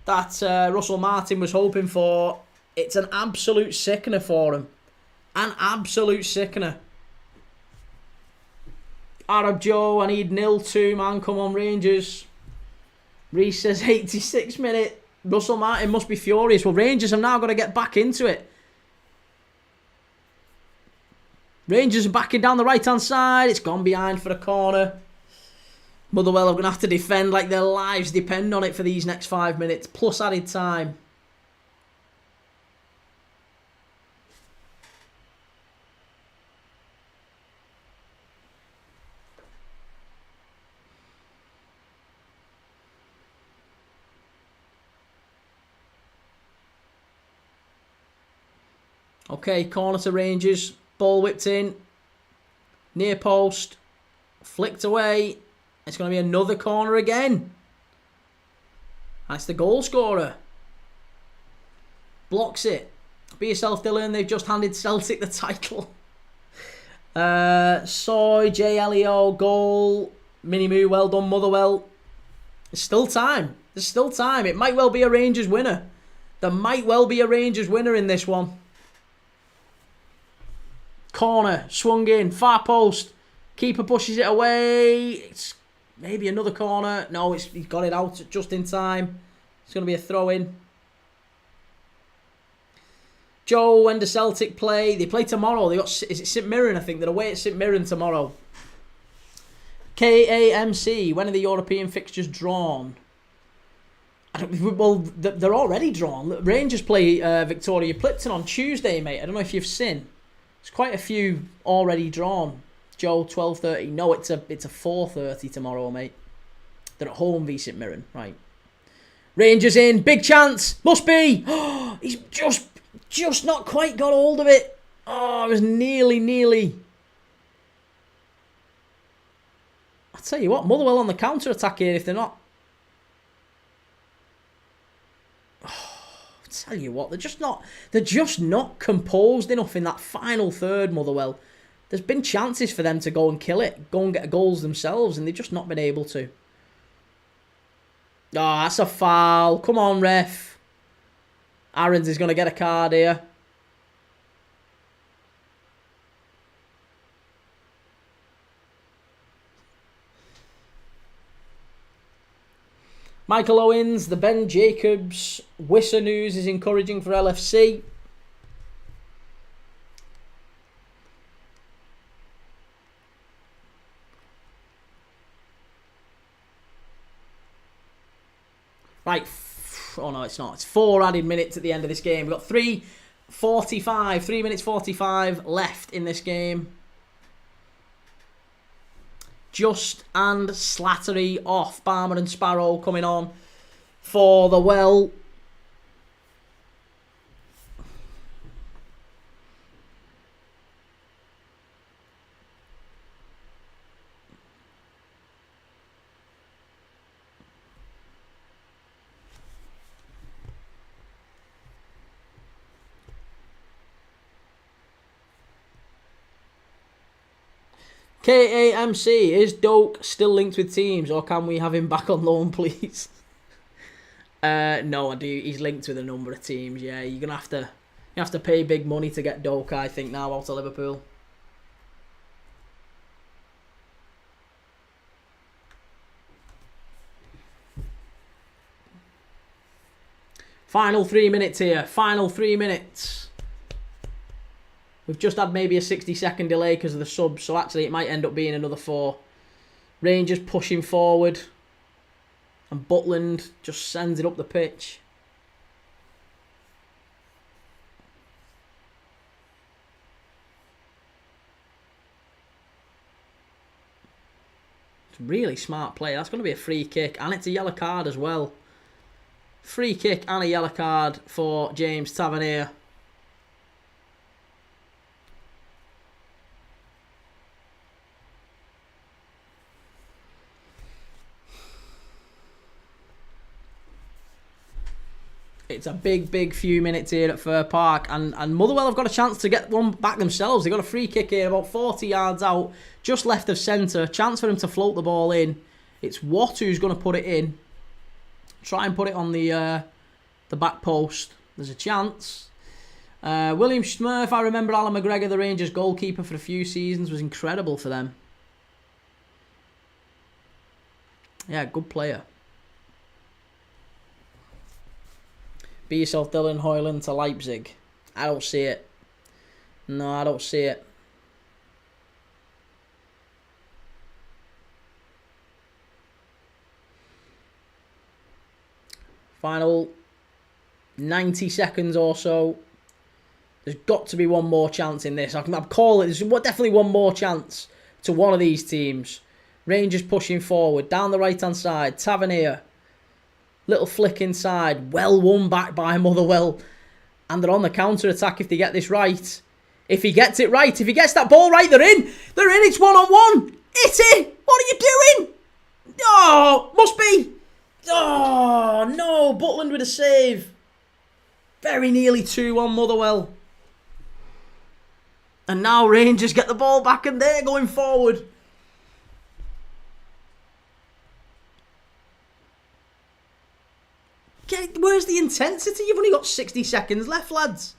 [SPEAKER 1] that Russell Martin was hoping for. It's an absolute sickener for him. An absolute sickener. Arab Joe, I need 0-2, man. Come on, Rangers. Reece says 86 minute. Russell Martin must be furious. Well, Rangers have now got to get back into it. Rangers are backing down the right-hand side. It's gone behind for a corner. Motherwell are going to have to defend like their lives depend on it for these next 5 minutes, plus added time. Okay, corner to Rangers. Ball whipped in. Near post. Flicked away. It's going to be another corner again. That's the goal scorer. Blocks it. Be yourself, Dylan. They've just handed Celtic the title. Soy, JLEO, goal. Minimoo, well done, Motherwell. There's still time. There's still time. It might well be a Rangers winner. There might well be a Rangers winner in this one. Corner, swung in, far post. Keeper pushes it away. It's maybe another corner. No, he's got it out just in time. It's going to be a throw-in. Joe, when does Celtic play? They play tomorrow. They got, is it St Mirren, I think? They're away at St Mirren tomorrow. KAMC, when are the European fixtures drawn? Well, they're already drawn. Rangers play Victoria Plipton on Tuesday, mate. I don't know if you've seen. There's quite a few already drawn. Joe, 12:30. No, it's a 4:30 tomorrow, mate. They're at home v St Mirren. Right. Rangers in. Big chance. Must be. Oh, he's just not quite got hold of it. Oh, it was nearly. I'll tell you what, Motherwell on the counter-attack here if they're not. Tell you what, they're just not composed enough in that final third, Motherwell. There's been chances for them to go and kill it, go and get goals themselves, and they've just not been able to. Oh, that's a foul. Come on, ref. Aarons is going to get a card here. Michael Owens, the Ben Jacobs Wisser news is encouraging for LFC. Right. Oh no, it's not. It's 4 added minutes at the end of this game. We've got 3 minutes 45 left in this game. Just and Slattery off. Barmer and Sparrow coming on for the Well. KAMC, is Doak still linked with teams, or can we have him back on loan, please? No, I do. He's linked with a number of teams. Yeah, you're gonna have to pay big money to get Doak, I think, now out of Liverpool. Final 3 minutes here. Final 3 minutes. We've just had maybe a 60-second delay because of the subs, so actually it might end up being another 4. Rangers pushing forward. And Butland just sends it up the pitch. It's really smart play. That's going to be a free kick, and it's a yellow card as well. Free kick and a yellow card for James Tavernier. It's a big few minutes here at Fir Park, and Motherwell have got a chance to get one back themselves. They've got a free kick here, about 40 yards out, just left of centre. Chance for him to float the ball in. It's Watt who's going to put it in. Try and put it on the back post. There's a chance. William Smurf, I remember Alan McGregor, the Rangers goalkeeper for a few seasons, was incredible for them. Yeah, good player. Be yourself, Dylan Hoyland to Leipzig. I don't see it. No, I don't see it. Final 90 seconds or so. There's got to be one more chance in this. I'm calling it. There's definitely one more chance to one of these teams. Rangers pushing forward. Down the right-hand side. Tavernier. Little flick inside. Well won back by Motherwell. And they're on the counter-attack if they get this right. If he gets it right. If he gets that ball right, they're in. They're in. It's one-on-one. Hit it. What are you doing? Oh, must be. Oh, no. Butland with a save. Very nearly 2-1 Motherwell. And now Rangers get the ball back and they're going forward. Where's the intensity? You've only got 60 seconds left, lads.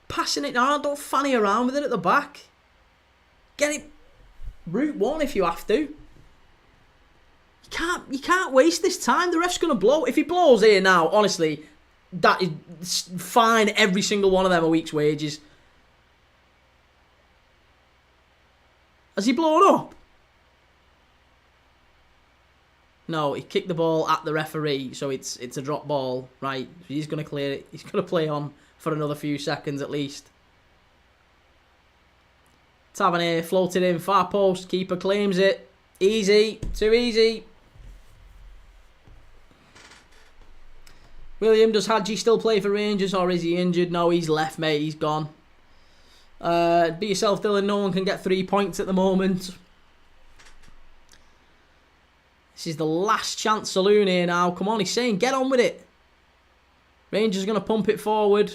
[SPEAKER 1] Passing it now. Don't fanny around with it at the back. Get it route one if you have to. You can't waste this time. The ref's going to blow. If he blows here now, honestly, that is fine. Every single one of them a week's wages. Has he blown up? No, he kicked the ball at the referee, so it's a drop ball, right? So he's going to clear it. He's going to play on for another few seconds at least. Tavernier floated in, far post, keeper claims it. Easy, too easy. William, does Hadji still play for Rangers or is he injured? No, he's left, mate, he's gone. Be yourself, Dylan, no one can get 3 points at the moment. This is the last chance saloon here now. Come on, he's saying get on with it. Rangers are going to pump it forward.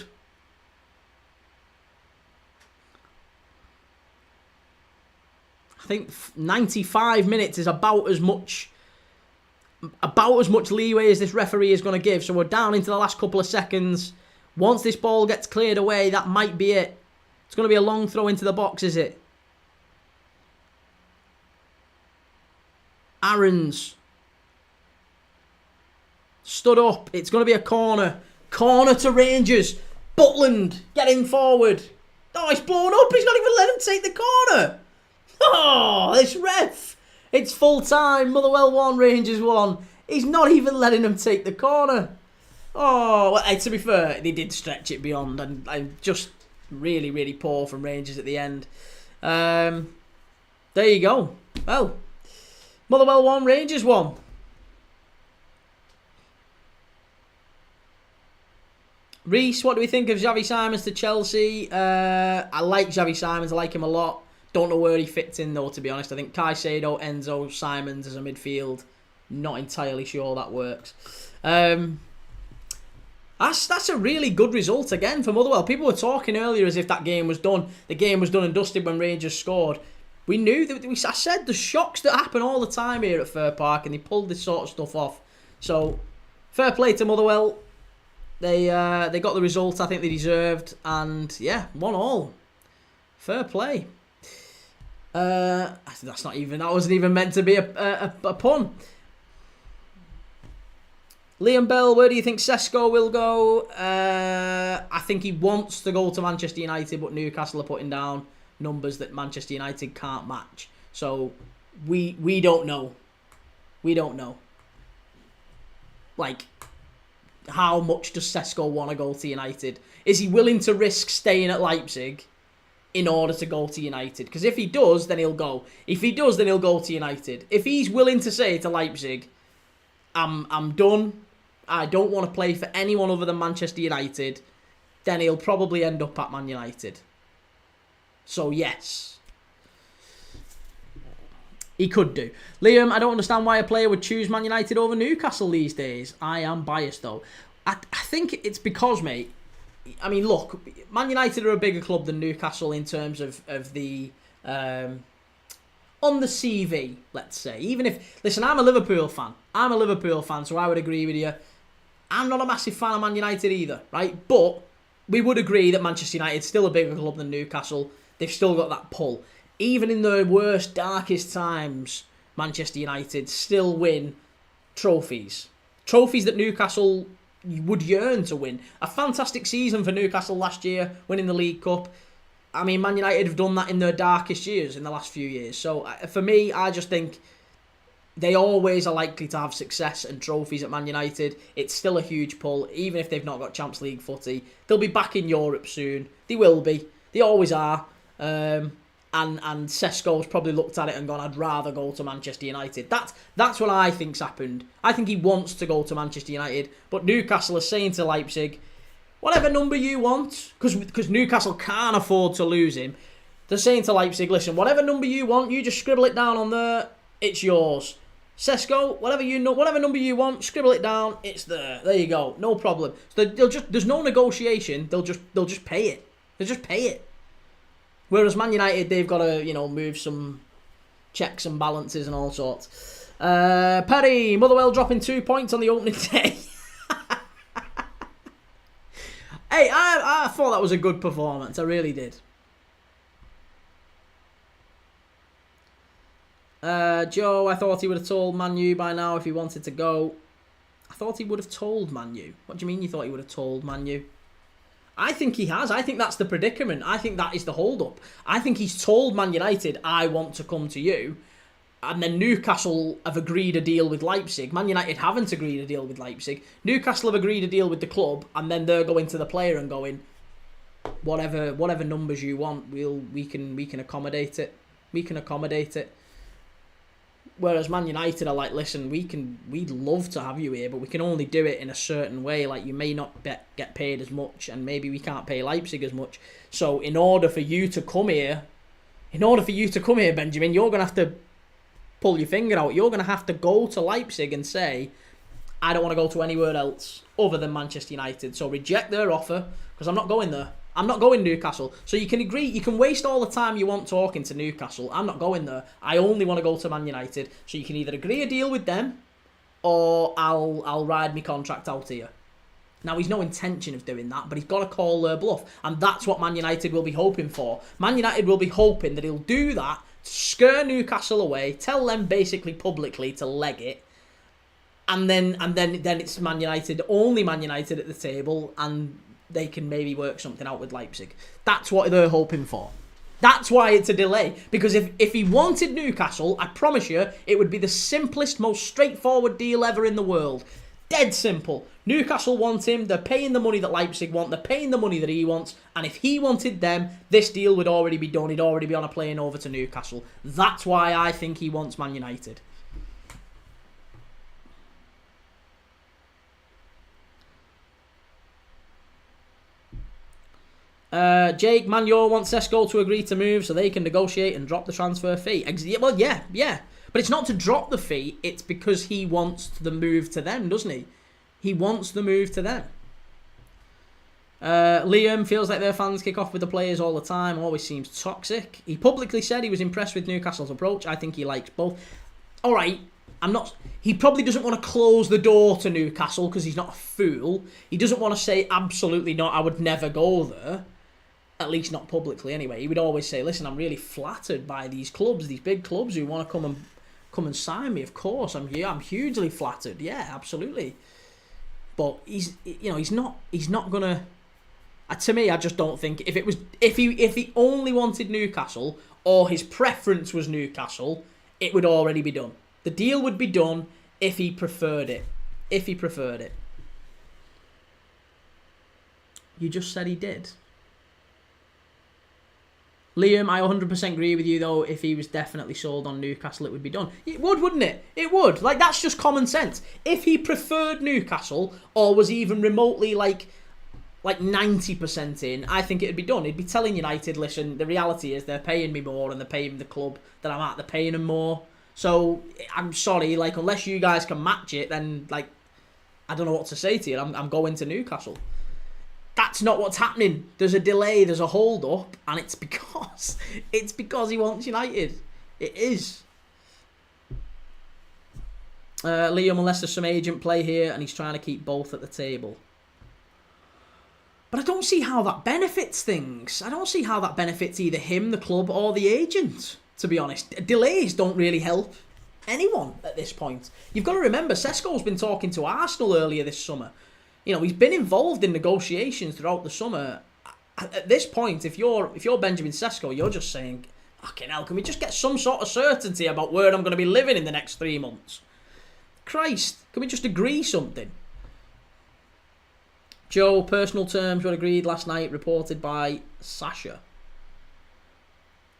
[SPEAKER 1] I think 95 minutes is about as much leeway as this referee is going to give. So we're down into the last couple of seconds. Once this ball gets cleared away, that might be it. It's going to be a long throw into the box, is it? Aarons. Stood up. It's going to be a corner. Corner to Rangers. Butland getting forward. Oh, he's blown up. He's not even let him take the corner. Oh, this ref. It's full time. Motherwell 1, Rangers 1. He's not even letting them take the corner. Oh, well, to be fair, they did stretch it beyond. And I just really, really poor from Rangers at the end. There you go. Well, Motherwell 1, Rangers 1. Reese, what do we think of Xavi Simons to Chelsea? I like Xavi Simons. I like him a lot. Don't know where he fits in, though, to be honest. I think Caicedo, Enzo, Simons as a midfield. Not entirely sure that works. That's a really good result, again, for Motherwell. People were talking earlier as if that game was done. The game was done and dusted when Rangers scored. We knew that. I said the shocks that happen all the time here at Fir Park, and they pulled this sort of stuff off. So, fair play to Motherwell. They got the result I think they deserved, and yeah, 1-1. Fair play. That wasn't even meant to be a pun. Liam Bell, where do you think Sesko will go? I think he wants to go to Manchester United, but Newcastle are putting down numbers that Manchester United can't match. So we don't know. We don't know. Like, how much does Sesko want to go to United? Is he willing to risk staying at Leipzig in order to go to United? Because if he does, then he'll go. If he does, then he'll go to United. If he's willing to say to Leipzig, I'm done, I don't want to play for anyone other than Manchester United, then he'll probably end up at Man United. So yes, he could do. Liam, I don't understand why a player would choose Man United over Newcastle these days. I am biased though. I think it's because, mate. I mean, look, Man United are a bigger club than Newcastle in terms of the on the CV, let's say. Even if, listen, I'm a Liverpool fan, so I would agree with you. I'm not a massive fan of Man United either, right? But we would agree that Manchester United's still a bigger club than Newcastle. They've still got that pull. Even in the worst, darkest times, Manchester United still win trophies. Trophies that Newcastle would yearn to win. A fantastic season for Newcastle last year, winning the League Cup. I mean, Man United have done that in their darkest years in the last few years. So, for me, I just think they always are likely to have success and trophies at Man United. It's still a huge pull, even if they've not got Champions League footy. They'll be back in Europe soon. They will be. They always are. And Sesko's probably looked at it and gone, I'd rather go to Manchester United. That's what I think's happened. I think he wants to go to Manchester United, but Newcastle are saying to Leipzig, whatever number you want, because Newcastle can't afford to lose him. They're saying to Leipzig, listen, whatever number you want, you just scribble it down on there, it's yours. Sesko, whatever number you want, scribble it down, it's there. There you go, no problem. So there's no negotiation. They'll just pay it. They'll just pay it. Whereas Man United, they've got to, move some checks and balances and all sorts. Perry, Motherwell dropping 2 points on the opening day. Hey, I thought that was a good performance. I really did. Joe, I thought he would have told Man U by now if he wanted to go. I thought he would have told Man U. What do you mean you thought he would have told Man U? I think he has. I think that's the predicament. I think that is the hold-up. I think he's told Man United, I want to come to you. And then Newcastle have agreed a deal with Leipzig. Man United haven't agreed a deal with Leipzig. Newcastle have agreed a deal with the club, and then they're going to the player and going, whatever numbers you want, we can accommodate it. We can accommodate it. Whereas Man United are like, listen, we'd love to have you here, but we can only do it in a certain way. Like, you may not get paid as much, and maybe we can't pay Leipzig as much. So in order for you to come here, Benjamin, you're going to have to pull your finger out. You're going to have to go to Leipzig and say, I don't want to go to anywhere else other than Manchester United. So reject their offer, because I'm not going there. I'm not going Newcastle. So you can agree, you can waste all the time you want talking to Newcastle. I'm not going there. I only want to go to Man United. So you can either agree a deal with them, or I'll ride my contract out here. Now, he's no intention of doing that, but he's got to call their bluff. And that's what Man United will be hoping for. Man United will be hoping that he'll do that, scare Newcastle away, tell them basically publicly to leg it, and then it's Man United, only Man United at the table, and they can maybe work something out with Leipzig. That's what they're hoping for. That's why it's a delay. Because if he wanted Newcastle, I promise you, it would be the simplest, most straightforward deal ever in the world. Dead simple. Newcastle want him. They're paying the money that Leipzig want. They're paying the money that he wants. And if he wanted them, this deal would already be done. He'd already be on a plane over to Newcastle. That's why I think he wants Man United. Jake, Man U wants Sesko to agree to move so they can negotiate and drop the transfer fee. Well, yeah. But it's not to drop the fee, it's because he wants the move to them, doesn't he? He wants the move to them. Liam feels like their fans kick off with the players all the time, always seems toxic. He publicly said he was impressed with Newcastle's approach. I think he likes both. Alright, he probably doesn't want to close the door to Newcastle because he's not a fool. He doesn't want to say absolutely not, I would never go there. At least not publicly anyway. He would always say, listen, I'm really flattered by these clubs, these big clubs who want to come and sign me. Of course, I'm hugely flattered. Yeah, absolutely. But he's not gonna. To me, I just don't think if he only wanted Newcastle, or his preference was Newcastle, it would already be done. The deal would be done if he preferred it. You just said he did. Liam, I 100% agree with you, though. If he was definitely sold on Newcastle, it would be done. It would, wouldn't it? It would. Like, that's just common sense. If he preferred Newcastle, or was even remotely, like 90% in, I think it would be done. He'd be telling United, listen, the reality is they're paying me more, and they're paying the club that I'm at, they're paying him more. So, I'm sorry, unless you guys can match it, then, I don't know what to say to you. I'm going to Newcastle. That's not what's happening. There's a delay, there's a hold up, and it's because he wants United. It is. Liam, unless there's some agent play here, and he's trying to keep both at the table. But I don't see how that benefits things. I don't see how that benefits either him, the club, or the agent, to be honest. Delays don't really help anyone at this point. You've got to remember, Sesko's been talking to Arsenal earlier this summer. You know, he's been involved in negotiations throughout the summer. At this point, if you're Benjamin Sesko, you're just saying, fucking hell, can we just get some sort of certainty about where I'm going to be living in the next 3 months? Christ, can we just agree something? Joe, personal terms were agreed last night, reported by Sasha.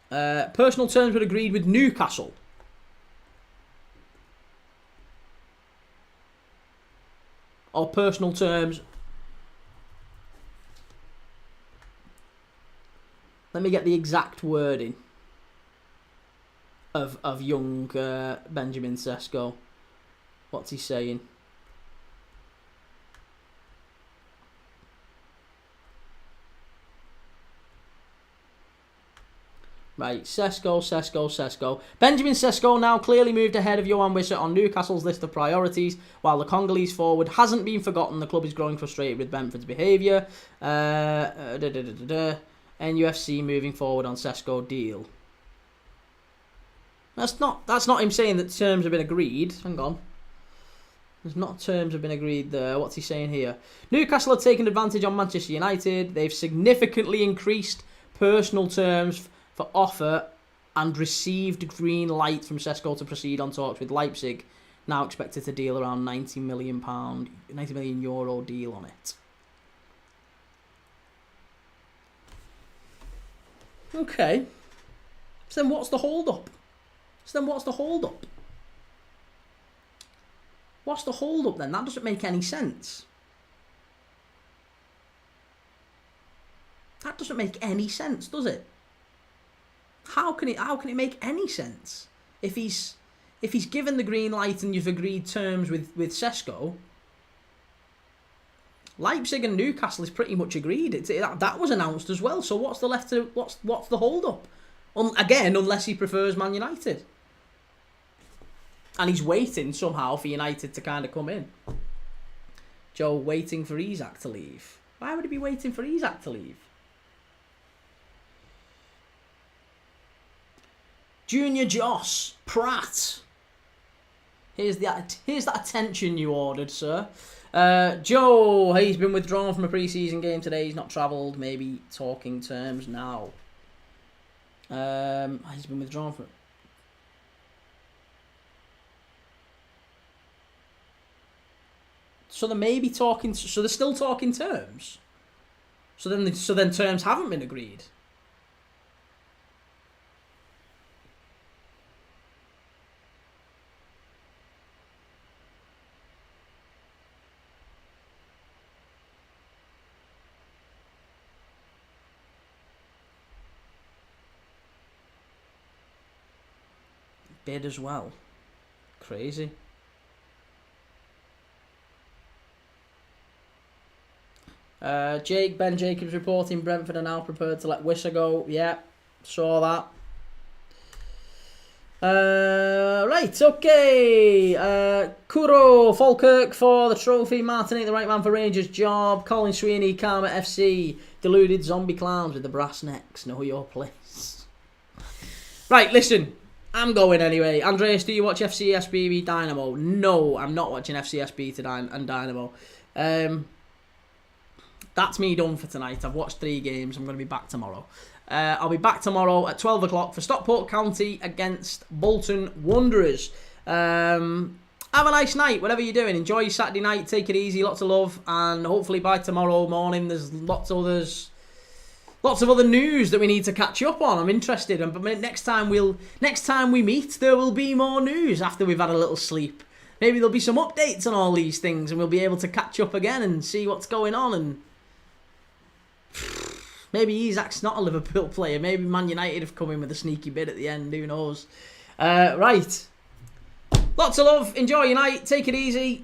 [SPEAKER 1] Personal terms were agreed with Newcastle. Or personal terms. Let me get the exact wording of young Benjamin Sesko. What's he saying? Right, Sesko. Benjamin Sesko now clearly moved ahead of Johan Wissa on Newcastle's list of priorities, while the Congolese forward hasn't been forgotten. The club is growing frustrated with Brentford's behaviour. NUFC moving forward on Sesko deal. That's not him saying that terms have been agreed. Hang on. There's not terms have been agreed there. What's he saying here? Newcastle have taken advantage on Manchester United. They've significantly increased personal terms for offer and received green light from Sesko to proceed on talks with Leipzig. Now expected to deal around £90 million deal on it. Okay. So then what's the hold up? What's the hold up then? That doesn't make any sense. That doesn't make any sense, does it? How can it make any sense if he's given the green light and you've agreed terms with Sesko? Leipzig and Newcastle is pretty much agreed. That was announced as well. So what's the hold up? Again, unless he prefers Man United, and he's waiting somehow for United to kind of come in. Joe waiting for Isak to leave. Why would he be waiting for Isak to leave? Junior Joss Pratt. Here's that attention you ordered, sir. Joe, he's been withdrawn from a pre-season game today. He's not travelled. Maybe talking terms now. He's been withdrawn from. So they're maybe talking. So they're still talking terms. So then terms haven't been agreed. Bid as well. Crazy. Ben Jacobs reporting Brentford are now prepared to let Wissa go. Yeah, saw that. Right, okay. Kuro Falkirk for the trophy. Martinique, the right man for Rangers job. Colin Sweeney, Karma FC. Deluded zombie clowns with the brass necks. Know your place. Right, listen. I'm going anyway. Andreas, do you watch FCSB Dynamo? No, I'm not watching FCSB and Dynamo. That's me done for tonight. I've watched 3 games. I'm going to be back tomorrow. I'll be back tomorrow at 12 o'clock for Stockport County against Bolton Wanderers. Have a nice night, whatever you're doing. Enjoy your Saturday night. Take it easy. Lots of love. And hopefully by tomorrow morning, there's lots of other news that we need to catch up on. I'm interested. But next time we meet, there will be more news after we've had a little sleep. Maybe there'll be some updates on all these things, and we'll be able to catch up again and see what's going on. And maybe Isak's not a Liverpool player. Maybe Man United have come in with a sneaky bid at the end. Who knows? Right. Lots of love. Enjoy your night. Take it easy.